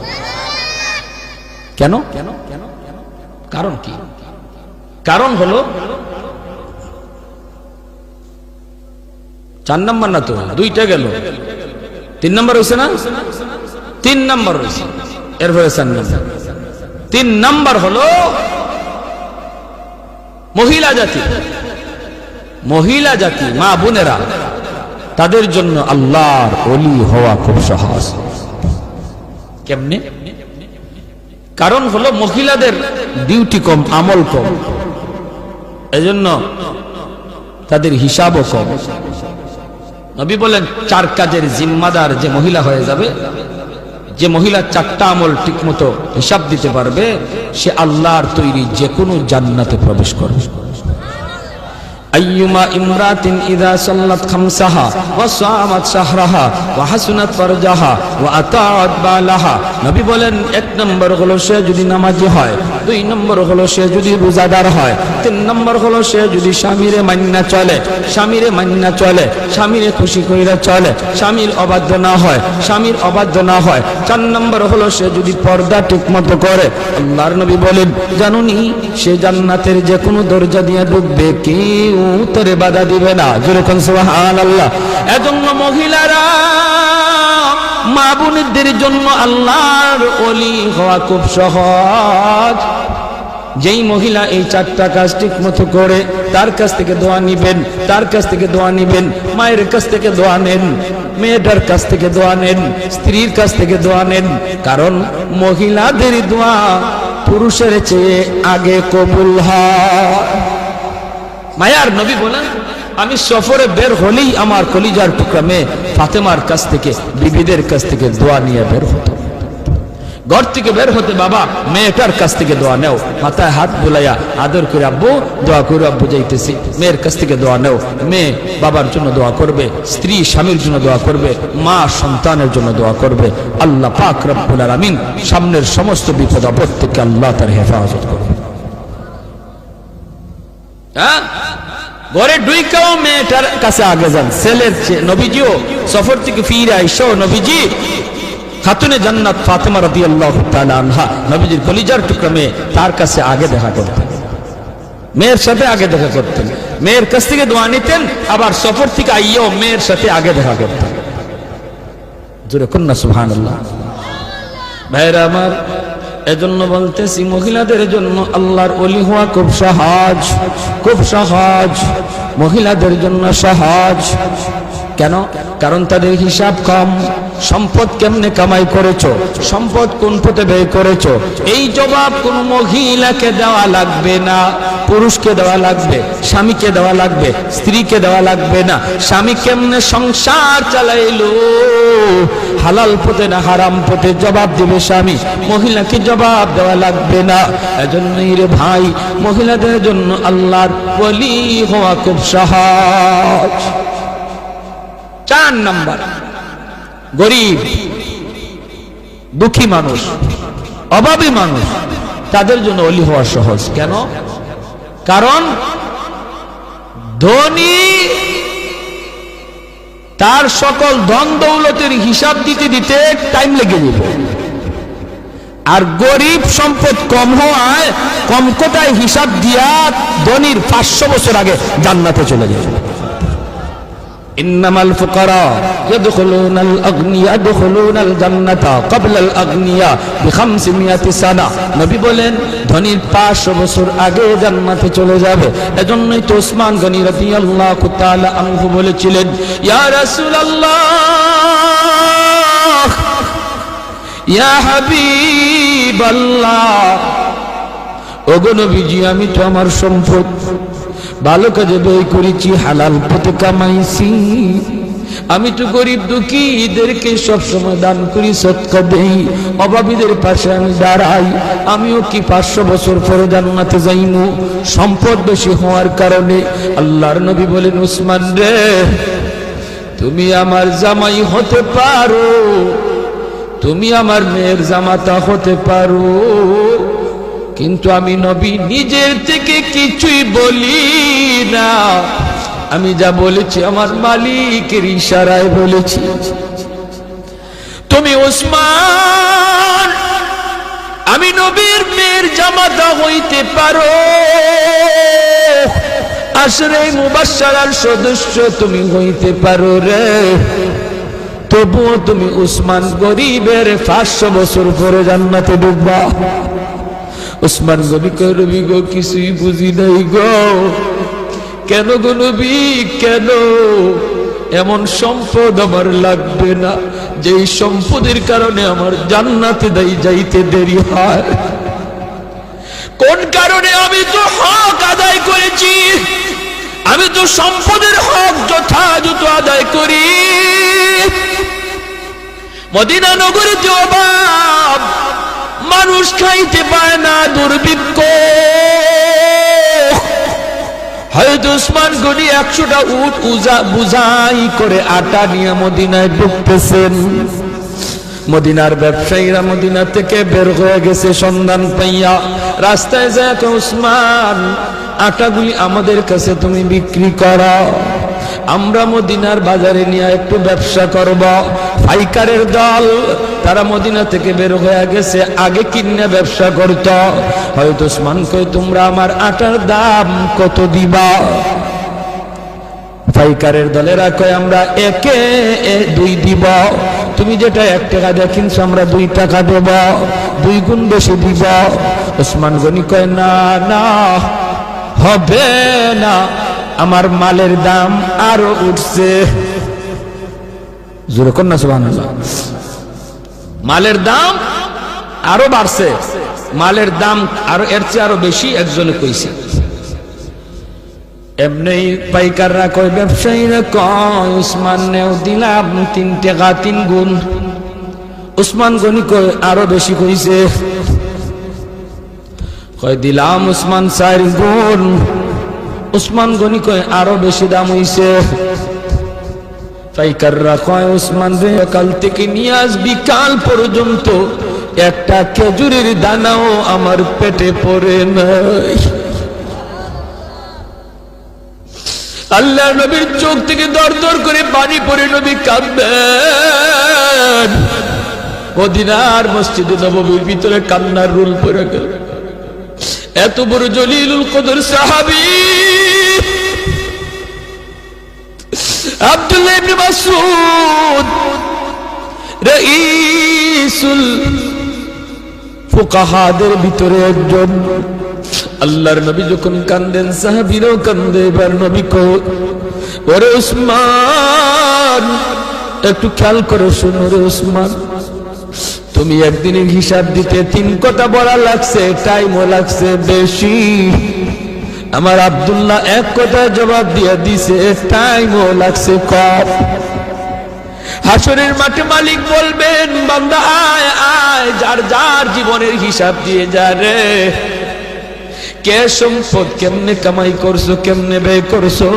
কেন? কারণ কি? কারণ হলো 4 নাম্বার না তো, 2টা গেল, 3 নাম্বার হয়েছে না? 3 নাম্বার হয়েছে, এরপরে 4 নাম্বার। 3 নাম্বার হলো মহিলা জাতি, মা বোনেরা, তাদের জন্য আল্লাহর ওলি হওয়া খুব সহজ। কেমনে? কারণ হলো মহিলাদের ডিউটি কম, আমল কম, এজন্য তাদের হিসাবও কম। নবী বলেন 4 কাজের জিম্মাদার যে মহিলা হয়ে যাবে, যে মহিলা 4টা আমল ঠিকমতো হিসাব দিতে পারবে, সে আল্লাহর তৈরি যে কোনো জান্নাতে প্রবেশ করবে। আইয়ুমা ইমরাতিন ইযা সাল্লাত খামসাহা ওয়া সামাত শাহরাহা ওয়া হাসনাত ফারজাহা ওয়া আতাআত বালাহা, নবী বলেন 1 নম্বর হলো সে যদি নামাজি হয়, 2 নম্বর হলো সে যদি রোজাদার হয়, 3 নম্বর হলো সে যদি স্বামীরে মান্না চলে, স্বামীরে খুশি কইরা চলে, স্বামীর অবাধ্য না হয়, 4 নম্বর হলো সে যদি পর্দা ঠিকমতো করে। আল্লাহর নবী বলেন জানুনি সে জান্নাতের যে কোনো দরজা দিয়ে ঢুকবে, কেউ তারে বাধা দিবে না। জোরে কোন সুবহানাল্লাহ। এজন্য মহিলারা, মা বোনদের জন্য আল্লাহর ওলি হওয়া খুব সহজ। যেই মহিলা এই 4টা কাজ ঠিক মতো করে, তার কাছ থেকে দোয়া নিবেন, মায়ের কাছ থেকে দোয়া নেন, মেয়েটার কাছ থেকে দোয়া নেন, স্ত্রীর কাছ থেকে দোয়া নেন, কারণ মহিলাদের দোয়া পুরুষের চেয়ে আগে কবুল হয়। মায়ার নবী বলেন আমি সফরে বের হলেই আমার কলিজার টুকরা মেয়ে ফাতেমার কাছ থেকে, বিবিদের কাছ থেকে দোয়া নিয়ে বের হতো। ঘর থেকে বের হতে বাবা মেয়েটার কাছ থেকে দোয়া নেও, মাথায় হাত বুলাইয়া আদর করে আব্বু দোয়া করে, আব্বু যাইতেছি, মেয়ের কাছ থেকে দোয়া নেও। মেয়ে বাবার জন্য দোয়া করবে, স্ত্রী স্বামীর জন্য দোয়া করবে, মা সন্তানের জন্য দোয়া করবে। আল্লাহ পাক রব্বুল আলামিন সামনের সমস্ত বিপদ আপদ থেকে আল্লাহ তার হেফাজত করবে। হ্যাঁ, ঘরে ঢুইকাও মেয়েটার কাছে আগে যান, ছেলের চেয়ে। নবীজিও সফর থেকে ফিরে আইসো নবীজি খাতুনে জান্নাত ফাতেমা রাদিয়াল্লাহু তাআলা আনহা, নবীজির কলিজার টুকরা মেয়ে, তার কাছে আগে দেখা করতেন, মেয়ের সাথে আগে দেখা করতেন, মেয়ের কাছ থেকে দোয়া নিতেন, আবার সফর থেকে আইয়াও মেয়ের সাথে আগে দেখা করতেন। জোরে কন্যা সুবহানাল্লাহ। ভাইরা আমার, এজন্য বলতেছি মহিলাদের জন্য আল্লাহর ওলি হওয়া খুব সহজ, খুব সহজ, মহিলাদের জন্য সহজ। কেন? কারণ তাদের হিসাব কম। সম্পদ কেমনে কামাই করেছো, সম্পদ কোন পথে ব্যয় করেছো, এই জবাব কোন মহিলাকে দেওয়া লাগবে না, পুরুষকে দেওয়া লাগবে, স্বামীকে দেওয়া লাগবে, স্ত্রীকে দেওয়া লাগবে না। স্বামী কেমনে সংসার চালাইলো, হালাল পথে না হারাম পথে, জবাব দিবে স্বামী, মহিলাকে জবাব দেওয়া লাগবে না। এজন্যই রে ভাই, মহিলাদের জন্য আল্লাহর ওলি হওয়া খুব সহজ। 4 নাম্বার, গরিব দুঃখী মানুষ, অভাবী মানুষ, তাদের জন্য ওলি হওয়া সহজ। কেন? কারণ ধনী তার সকল ধন দৌলতের হিসাব দিতে দিতে টাইম লেগে যাবে, আর গরিব সম্পদ কম হওয়ায় কম কোটায় হিসাব দিয়া ধনীর 500 বছর আগে জান্নাতে চলে যাবে। ইন্নামাল ফুকারা ইয়াদখুলুনাল আগনিয়া ইয়াদখুলুনাল জান্নাতা ক্বাবলাল আগনিয়া বি500 সানা। নবী বলেন ধনীর 500 বছর আগে জান্নাতে চলে যাবে। এজন্যই তো ওসমান গনি রাদিয়াল্লাহু তাআলা আনহু বলেছিলেন, ইয়া রাসূলুল্লাহ, ইয়া হাবিবাল্লাহ, ওগো নবীজি, আমি তো আমার সম্পদ ভালো কাজে ব্যয় করেছি, হালাল পথে কামাইছি, আমি তো গরিব দুঃখীদেরকে সবসময় দান করি, সদকা দেই, অভাবীদের পাশে আমি দাঁড়াই, আমিও কি 500 বছর পরে জান্নাতে যাইমু সম্পদ বেশি হওয়ার কারণে? আল্লাহর নবী বলেন, উসমান রে, তুমি আমার জামাই হতে পারো, তুমি আমার মেয়ের জামাতা হতে পারো, কিন্তু আমি নবী নিজের থেকে কিছুই বলি না, আমি যা বলেছি আমার মালিকের ইশারায় বলেছি। তুমি ওসমান, আমি নবীর মেয়ের জামাতা হইতে পারো, আশরে মুবাশশারার সদস্য তুমি হইতে পারো রে, তবুও তুমি উসমান গরিবের 500 বছর পরে জান্নাতে ঢুকবা। উসমান গনি কয়, নবী গো, কিছুই বুঝি নাই গো। কেন গো নবী, কেন? এমন সম্পদ আমার লাগবে না যেই সম্পদের কারণে আমার জান্নাতে যাইতে দেরি হয়। কোন কারণে? আমি তো হক আদায় করেছি, আমি তো সম্পদের হক যথাযথ আদায় করি। মদিনা নগরীতে অভাব, মানুষ খাইতে পায় না, দুর্ভিক্ষ। হযরত ওসমান গনি 100টা উট বুঝাই করে আটা নিয়ে মদিনায় ঢুকতেছেন। মদিনার ব্যবসায়ীরা মদিনা থেকে বের হয়ে গেছে সন্ধান পাইয়া, রাস্তায় যায়, ওসমান, আটাগুলি আমাদের কাছে তুমি বিক্রি করো, আমরা মদিনার বাজারে নিয়ে একটু ব্যবসা করব। পাইকারের দল তারা মদিনা থেকে বের হয়ে গেছে, আগে কিনে ব্যবসা করত। হয়তো ওসমান কই, তোমরা আমার আটার দাম কত দিবা? পাইকারের দলেরা কয়, আমরা 2 দিব। তুমি যেটা 1 টাকা দিয়ে কিনছো আমরা 2 টাকা দেব, 2 গুণ বেশি দিব। ওসমান গনি কয়, না না, হবে না, আমার মালের দাম আরো উঠছে। জোরে কর না সুবহানাল্লাহ। মালের দাম আরো বাড়ছে, মালের দাম আরো এর চেয়ে আরো বেশি একজনে কইছে। এমনি পাইকাররা কয়, ব্যবসায়ীরা কয়, উসমান নেও দিলাম 3 টাকা 3 গুণ। উসমান গনি কয়, আরো বেশি কইছে। কয়, দিলাম উসমান 4 গুণ। উসমান গনি কয়, আরো বেশি দাম হইছে। পাইকাররা কয়, উসমান রে, কাল থেকে নিয়ে আজ বিকাল পর্যন্ত একটা খেজুরের দানাও আমার পেটে পড়ে নাই। আল্লাহ নবীর চোখ থেকে দর দর করে পানি পড়ে নবী কাঁদবেন। মদিনার মসজিদে নববীর ভিতরে কান্নার রোল পড়ে গেল। এত বড় জলিলুল কদর সাহাবী আব্দুল্লাহ ইবনে মাসউদ রাইসুল ফুকাহাদের ভিতরে একজন। আল্লাহর নবী যখন কান্দেন সাহাবীরাও কান্দে। এবার নবী কো, ওরে উসমান, একটু খেয়াল করে শোনো রে উসমান, তুমি একদিনের হিসাব দিতে 3 কথা বলা লাগছে, টাইমও লাগছে বেশি। আমার আব্দুল্লাহ 1 কথা জবাব দিয়ে দিছে, টাইমও লাগছে কম। হাসরের মাঠে মালিক বলবেন, বান্দা আয় আয়, যার যার জীবনের হিসাব দিয়ে যা রে। কে সম্পদ কেমনে কামাই করছো, কেমনে ব্যয় করছো,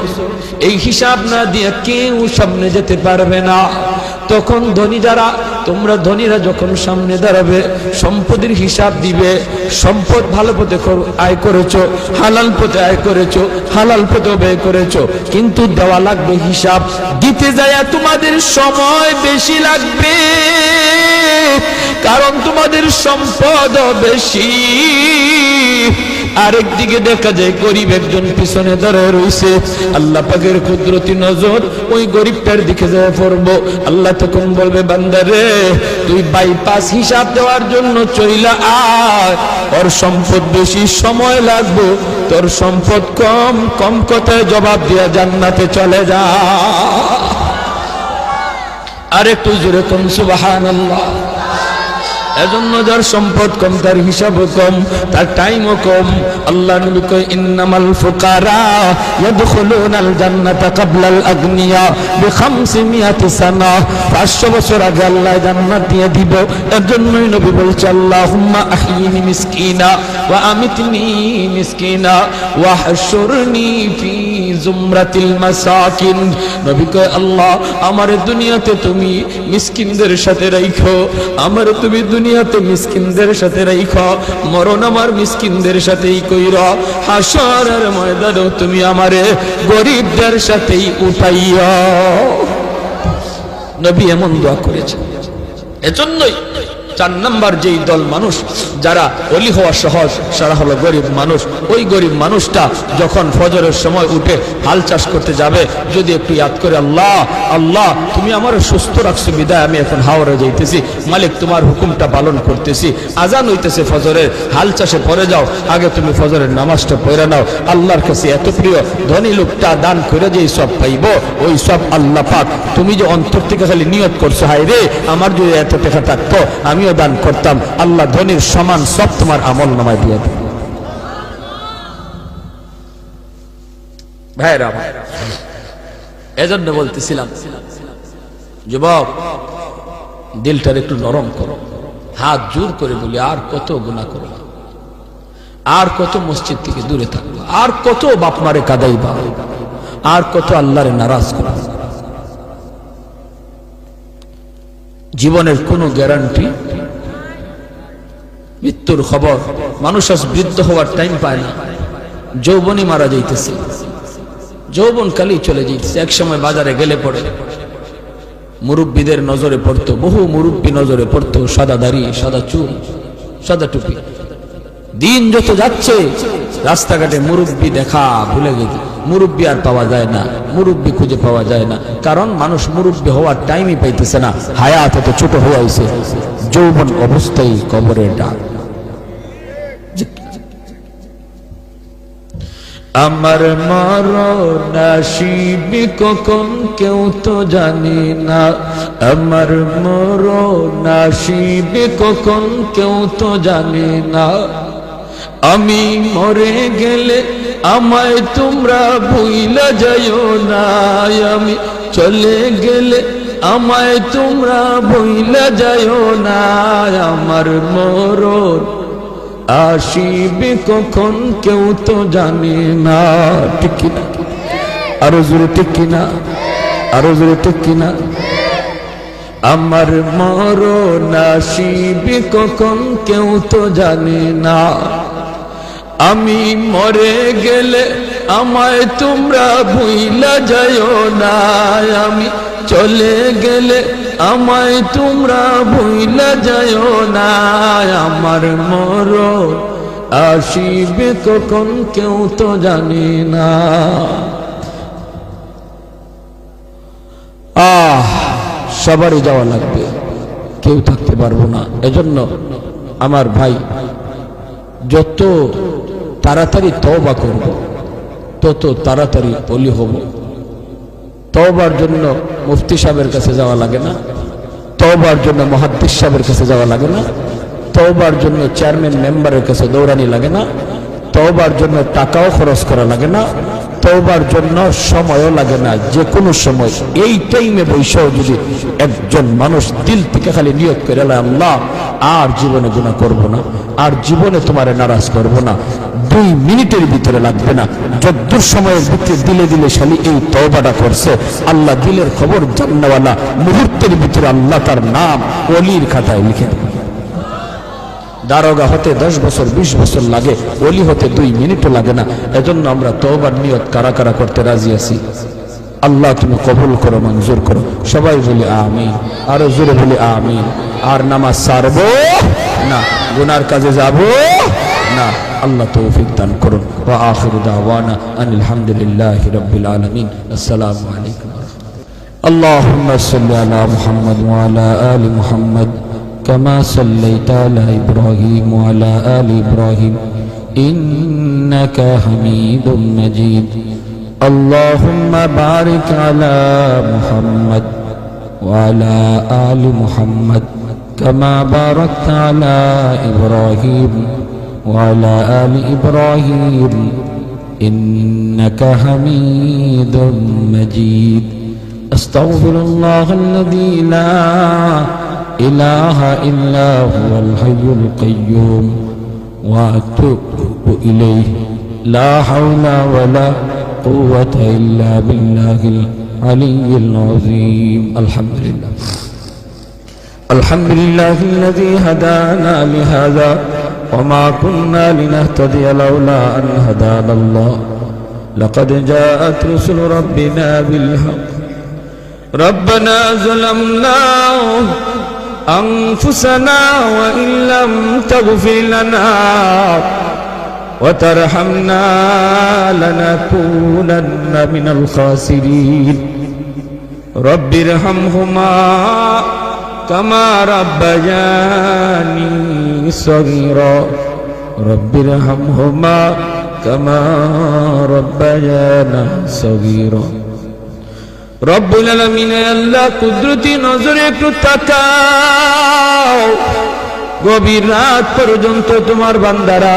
এই হিসাব না দিয়ে কেউ সামনে যেতে পারবে না। তখন ধনী যারা, তোমরা ধনীরা যখন সামনে দাঁড়াবে, সম্পদের হিসাব দিবে। সম্পদ ভালো পথে আয় করেছো, হালাল পথে আয় করেছো, হালাল পথে ব্যয় করেছো, কিন্তু দেওয়া লাগবে হিসাব। দিতে যায় তোমাদের সময় বেশি লাগবে, কারণ তোমাদের সম্পদ বেশি। আরেকদিকে দেখা যায় গরিব একজন পিছনে দাঁড়ায় রয়েছে। আল্লাহ পাকের কুদরতি নজর ওই গরিবটার দিকে যায় পড়বো। আল্লাহ তখন বলবে, বান্দারে তুই বাইপাস হিসাব দেওয়ার জন্য চইলা আয়, ওর সম্পদ বেশি, সময় লাগবে, তোর সম্পদ কম, কম কথায় জবাব দিয়া জান্নাতে চলে যা। আরেকটু জোরে কোন সুবহানাল্লাহ। এজন্য যার সম্পদ কম, তার হিসাবও কম, তার টাইমও কম। আল্লাহ নবী কয়, ইন্নামাল ফুকারা ইয়াদখুলুনাল জান্নাতা ক্বাবলাল আগনিয়া বি500 সানা। 500 বছর আগে আল্লাহ জান্নাত দিয়ে দিব। এজন্যই নবী বলছে, আল্লাহুম্মা আহয়িনি মিসকিনা ওয়া আমিতনি মিসকিনা ওয়া হাশুরনি ফি জুমরাতিল মাসাকিন। নবী কয়, আল্লাহ আমার দুনিয়াতে তুমি মিসকিনদের সাথে রাখো, আমার তুমি দুনিয়াতে মিসকিনদের সাথে রাখো, মরণ আমার মিসকিনদের সাথেই কইরা, হাসরের ময়দানেও তুমি আমারে গরিবদের সাথেই উঠাইয়া। নবী এমন দোয়া করেছেন। এজন্যই 4 নাম্বার যেই দল মানুষ যারা ওলি হওয়া সহজ, সারা হলো গরিব মানুষ। ওই গরিব মানুষটা যখন ফজরের সময় উঠে হাল চাষ করতে যাবে, যদি একটু ইয়াদ করে, আল্লাহ আল্লাহ তুমি আমার সুস্থ রাখছো বিদায় আমি এখন হাওরে যাইতেছি, মালিক তোমার হুকুমটা পালন করতেছি। আজান হইতেছে ফজরের, হাল চাষে পড়ে যাও, আগে তুমি ফজরের নামাজটা পড়ে নাও। আল্লাহর কাছে এত প্রিয়, ধনী লোকটা দান করে যেই সব পাইব, ওই সব আল্লাহ পাক তুমি যে অন্তর থেকে খালি নিয়ত করছো, হায় রে আমার যদি এত টাকা থাকতো আমিও দান করতাম, আল্লাহ ধনীর সমান সব তোমার আমল নামায় দিয়ে দেবে। ভাইরা, এজন্য বলতেছিলাম, যুবক দিলটার একটু নরম করো, হাত জোর করে বলি, আর কত গুনাহ করো, আর কত মসজিদ থেকে দূরে থাকবো, আর কত বাপ মারে কাঁদাইবা, আর কত আল্লাহরে নারাজ করবা। জীবনের কোনো গ্যারান্টি, মৃত্যুর খবর, মানুষ আজ বৃদ্ধ হওয়ার টাইম পায় না, যৌবনই মারা যাইতেছে, যৌবন কালেই চলে যাইতেছে। এক সময় বাজারে গেলে পড়ে মুরব্বীদের নজরে পড়তো, বহু মুরব্বী নজরে পড়তো, সাদা দাড়ি, সাদা চুল, সাদা টুপি। দিন যত যাচ্ছে রাস্তাঘাটে মুরব্বী দেখা ভুলে গেছে, মুরব্বী আর পাওয়া যায় না, মুরব্বী খুঁজে পাওয়া যায় না, কারণ মানুষ মুরব্বী হওয়ার টাইমই পাইতেছে না। হায়াত এত ছোট হয়ে আইছে, যৌবন অবস্থায় কবরের ডাক। আমার মরণ আসিবে কখন কেউ তো জানে না, আমার মরণ আসিবে কখন কেউ তো জানে না। আমি মরে গেলে আমায় তোমরা ভুইলা যাইও না, আমি চলে গেলে আমায় তোমরা ভুইলা যাইও না। আমার মরণ আসিবে কখন কেউ তো জানে না। ঠিক কিনা? আরো জোরে ঠিক কিনা? আরো জোরে ঠিক কিনা? আমার মরণ আসিবে কখন কেউ তো জানে না। আমি মরে গেলে আমায় তোমরা ভুইলা যাইও না, আমি চলে গেলে আমায় তোমরা ভুইলা যাইও না, আমার মরণ আসিবে কখন কেউ তো জানে না। সবারই যাওয়া লাগবে, কেউ থাকতে পারবো না। এজন্য আমার ভাই, যত তাড়াতাড়ি তওবা করব তত তাড়াতাড়ি ওলি হব। তওবার জন্য মুফতি সাহেবের কাছে যাওয়া লাগে না, তওবার জন্য মুহাদ্দিস সাহেবের কাছে যাওয়া লাগে না, তওবার জন্য চেয়ারম্যান মেম্বারের কাছে দৌড়ানি লাগে না, তওবার জন্য টাকাও খরচ করা লাগে না, তওবার জন্য সময়ও লাগে না। যে কোনো সময় এই টাইমে বৈশাও যদি একজন মানুষ দিল থেকে খালি নিয়ত করে, আল্লাহ আর জীবনে গুনাহ করব না, আর জীবনে তোমারে নারাজ করব না, 2 মিনিটের ভিতরে লাগবে না, যদ্দূর সময়ের ভিতরে দিলে দিলে শালি এই তওবাটা করছে, আল্লাহ দিলের খবর জাননেওয়ালা, মুহূর্তের ভিতরে আল্লাহ তার নাম ওলির খাতায় লিখে দেবে। দারোগা হতে 10 বছর 20 বছর লাগে, ওলি হতে 2 মিনিটও লাগে না। এজন্য আমরা তওবার নিয়ত কারা কারা করতে রাজি আছি? আল্লাহ তুমি কবুল করো, মঞ্জুর করো। সবাই বলি আমিন, আরো জোরে বলি আমিন। আর নামাজ ছাড়বো না, গুনার কাজে যাব না। আল্লাহ তৌফিক দান করুন। ওয়া আখিরু দাওয়ানা আনিল হামদুলিল্লাহি রাব্বিল আলামিন। আসসালামু আলাইকুম। আল্লাহুম্মা সাল্লি আলা মুহাম্মদ ওয়া আলা আলি মুহাম্মদ كما صليت على إبراهيم وعلى آل إبراهيم إنك حميد مجيد. اللهم بارك على محمد وعلى آل محمد كما باركت على إبراهيم وعلى آل إبراهيم إنك حميد مجيد. أستغفر الله الذي لا إله إلا هو الحي القيوم وأتوب إليه. لا حول ولا قوة إلا بالله العلي العظيم. الحمد لله. الحمد لله الذي هدانا لهذا وما كنا لنهتدي لولا أن هدانا الله. لقد جاءت رسل ربنا بالحق. ربنا ظلمنا أنفسنا وإن لم تغفر لنا وترحمنا لنكونن من الخاسرين. رب ارحمهما كما ربياني صغيرا. رب ارحمهما كما ربيانا صغيرا. রব্বুল আলামিন, আল্লাহ কুদরতি নজরে একটু তাকাও। গভীর রাত পর্যন্ত তোমার বান্দারা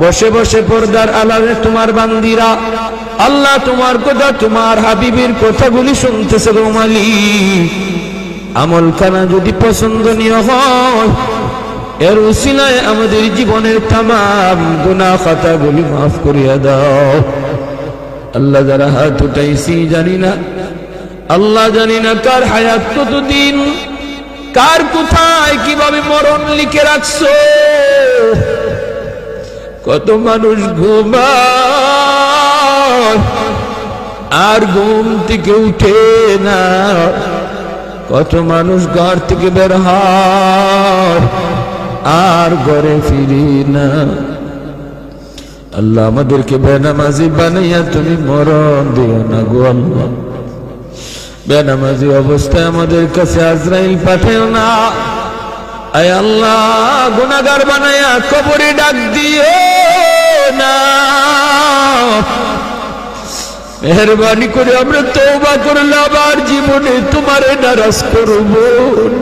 বসে বসে পর্দার আড়ালে তোমার বান্দিরা আল্লাহ তোমার কথা, তোমার হাবিবের কথাগুলি শুনতেছে গো মালিক। আমলখানা যদি পছন্দনীয় হয়, এর উসিলায় আমাদের জীবনের তামাম গুনাহ খাতাগুলি মাফ করিয়া দাও। আল্লাহ, যারা হাত উঠাইছি জানি না, আল্লাহ জানি না কার হায়াত কতদিন, কার কোথায় কিভাবে মরণ লিখে রাখছো। কত মানুষ ঘুমায় আর ঘুম থেকে উঠে না, কত মানুষ ঘর থেকে বের হয় আর ঘরে ফিরি না। আল্লাহ, আমাদেরকে বেনামাজি বানাইয়া তুমি মরণ দিও না গো আল্লাহ। বেনামাজি অবস্থায় আমাদের কাছে আজরাইল পাঠাও না। আয় আল্লাহ, গুনাহগার বানাইয়া কবরে ডাক দিও না। মেহেরবানি করে আমরা তওবা করলাম, আর জীবনে তোমারে নারাজ করব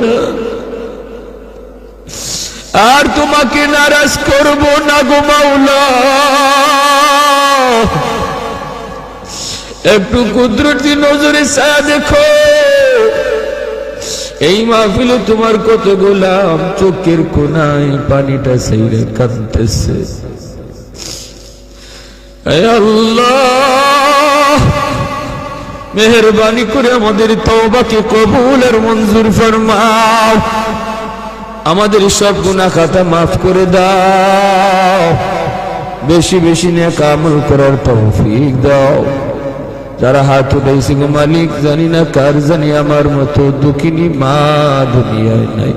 না, আর তোমাকে নারাজ করব না গো মাওলা। একটু কুদরতি নজরে ছায়া দেখো। এই মাহফিলে তোমার কত গোলাম চোখের কোনায় পানিটা ছাইরে কাঁদতেছে। হে আল্লাহ, মেহেরবানি করে আমাদের তওবাকে কবুল আর মঞ্জুর ফরমাও। আমাদের সব গুনাহ খাতা মাফ করে দাও। বেশি বেশি নেক আমল করার তৌফিক দাও। যারা হাত উঠাইছে গো মালিক, জানি না কার জানি আমার মতো দুঃখিনী মা দুনিয়ায় নাই।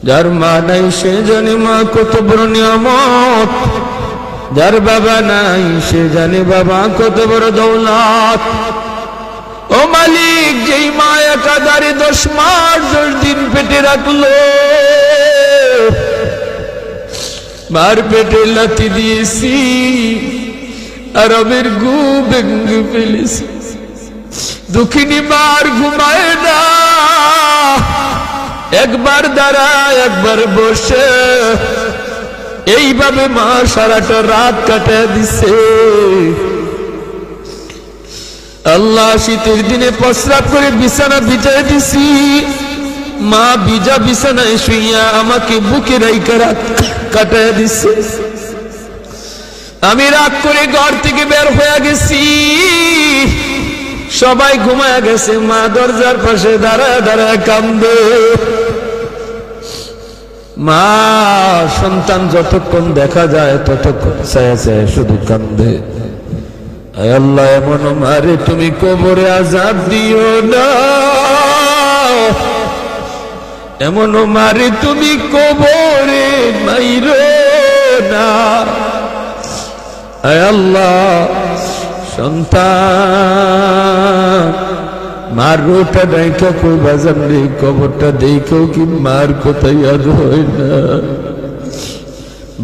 যার মা নাই সে জানে মা কত বড় নিয়ামত, যার বাবা নাই সে জানে বাবা কত বড় দৌলত। ও মালিক, যেই মা একাধারে 10 মাস 10 দিন পেটে রাখলো, মার পেটে লাথি দিয়েছি, আরবের ঘুম ভেঙে ফেলেছি। দুঃখিনী মার ঘুমায় না, একবার দাঁড়ায় একবার বসে, এইভাবে মা সারাটা রাত কাটিয়ে দিছে। আল্লাহ, শীতের দিনে প্রস্রাব করে বিছানা বিছায় দিছি, মা ভিজা বিছানায় শুইয়া আমাকে বুকে রাইখা রাত কাটায় দিছে। আমি রাগ করে ঘর থেকে বের হয়ে গেছি, সবাই ঘুমায় গেছে, মা দরজার পাশে দাঁড়ায় দাঁড়ায় কান্দে। মা সন্তান যতক্ষণ দেখা যায় ততক্ষণ ছায়া ছায়া শুধু কান্দে। আয় আল্লাহ, এমন মারে তুমি কবরে আযাব দিও না, এমন মারে তুমি কবরে মাইরো না। আয় আল্লাহ, সন্তান মার রোটা ডাইকা কই বাজান রে, কবরটা দেখেও কি মার কোথায় আর হয় না।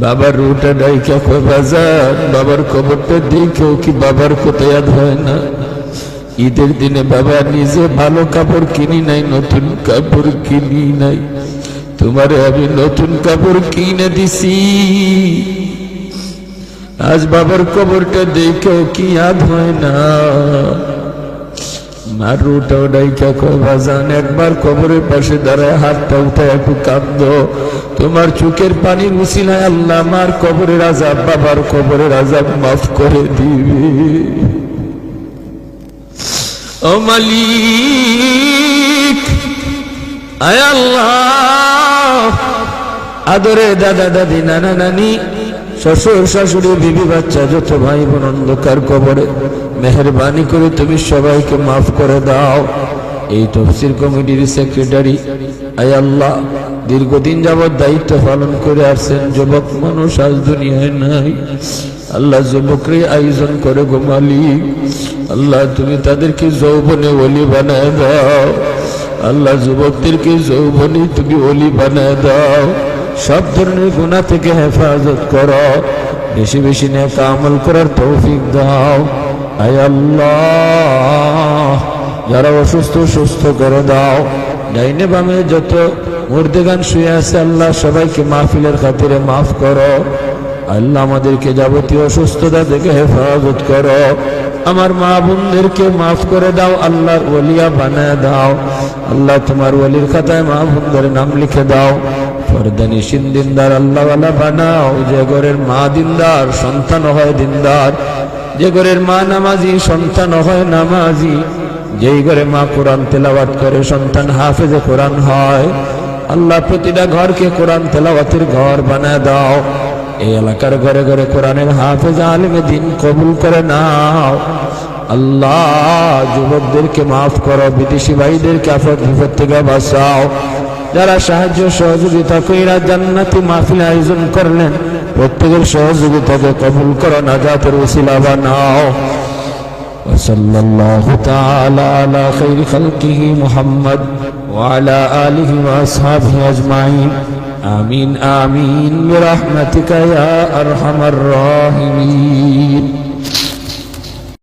বাবার রোটা ডাইকা কই বাজান, বাবার কবরটা দেখেও কি বাবার কোথায় আর হয় না। ঈদের দিনে বাবা নিজে ভালো কাপড় কিনি নাই, নতুন কাপড় কিনি নাই, তোমারে আমি নতুন কাপড় কিনে দিছি। আজ বাবার কবরটা দেখেও কি ইয়াদ হয় না। মার রুটাও ডাইকা কয় বাজান, একবার কবরের পাশে দাঁড়ায় হাতটা উঠে একটু কাঁদো, তোমার চোখের পানির উসিলায় আল্লাহ মার কবরের আযাব, বাবার কবরের আযাব মাফ করে দিবে। ও মালিক, আয় আল্লাহ, আদরে দাদা দাদি নানা নানি শ্বশুর শাশুড়ি বিবি বাচ্চা যত ভাই বোন অন্ধকার কবরে, মেহেরবানি করে তুমি সবাইকে মাফ করে দাও। এই তফসির কমিটির সেক্রেটারি, আয় আল্লাহ, দীর্ঘদিন যাবৎ দায়িত্ব পালন করে আসছেন, যুবক মানুষ আজ দুনিয়ায় নাই। আল্লাহ, যুবকরে আয়োজন করে গো মালিক, আল্লাহ তুমি তাদেরকে যৌবনে ওলি বানায় দাও। আল্লাহ, যুবকদেরকে যৌবনে তুমি ওলি বানায় দাও। সব ধরনের গুনাহ থেকে হেফাজত করো, বেশি বেশি নেক আমল করার তৌফিক দাও। আয় আল্লাহ, যারা অসুস্থ সুস্থ করে দাও। ডাইনে বামে যত মুর্দেগান শুয়ে আছে আল্লাহ সবাইকে মাহফিলের খাতিরে মাফ করো। আল্লাহ, আমাদেরকে যাবতীয় অসুস্থতা থেকে হেফাজত করো। আমার মা বোনদেরকে মাফ করে দাও, আল্লাহর ওলিয়া বানায় দাও। আল্লাহ, তোমার ওলির খাতায় মা বোনদের নাম লিখে দাও। পর্দানিশীন দিনদার আল্লাহওয়ালা বানাও। যে ঘরের মা দিনদার, সন্তান হয় দিনদার। যে ঘরের মা নামাজি, সন্তান হয় নামাজি। যেই ঘরে মা কোরআন তেলাওয়াত করে, সন্তান হাফেজে কোরআন হয়। আল্লাহ, প্রতিটা ঘরকে কোরআন তেলাওয়াতের ঘর বানায় দাও। এই এলাকার ঘরে ঘরে কোরআনের হাফেজ আলেমে দিন কবুল করে নাও। আল্লাহ, যুবকদেরকে মাফ করো, বিদেশি ভাইদেরকে আফত বিপদ থেকে বাঁচাও। যারা সাহায্য সহযোগিতা কইরা জান্নাতি মাহফিল আয়োজন করলেন, প্রত্যেকের সহযোগিতাকে কবুল করো, নাজাতের ওসিলা বানাও। সাল্লাল্লাহু তাআলা আলা খাইরি খালকিহি মুহাম্মদ ওয়া আলা আলিহি ওয়া আসহাবিহি আজমাইন। আমিন আমিন বিরহমাতিকা ইয়া আরহামার রাহিমিন।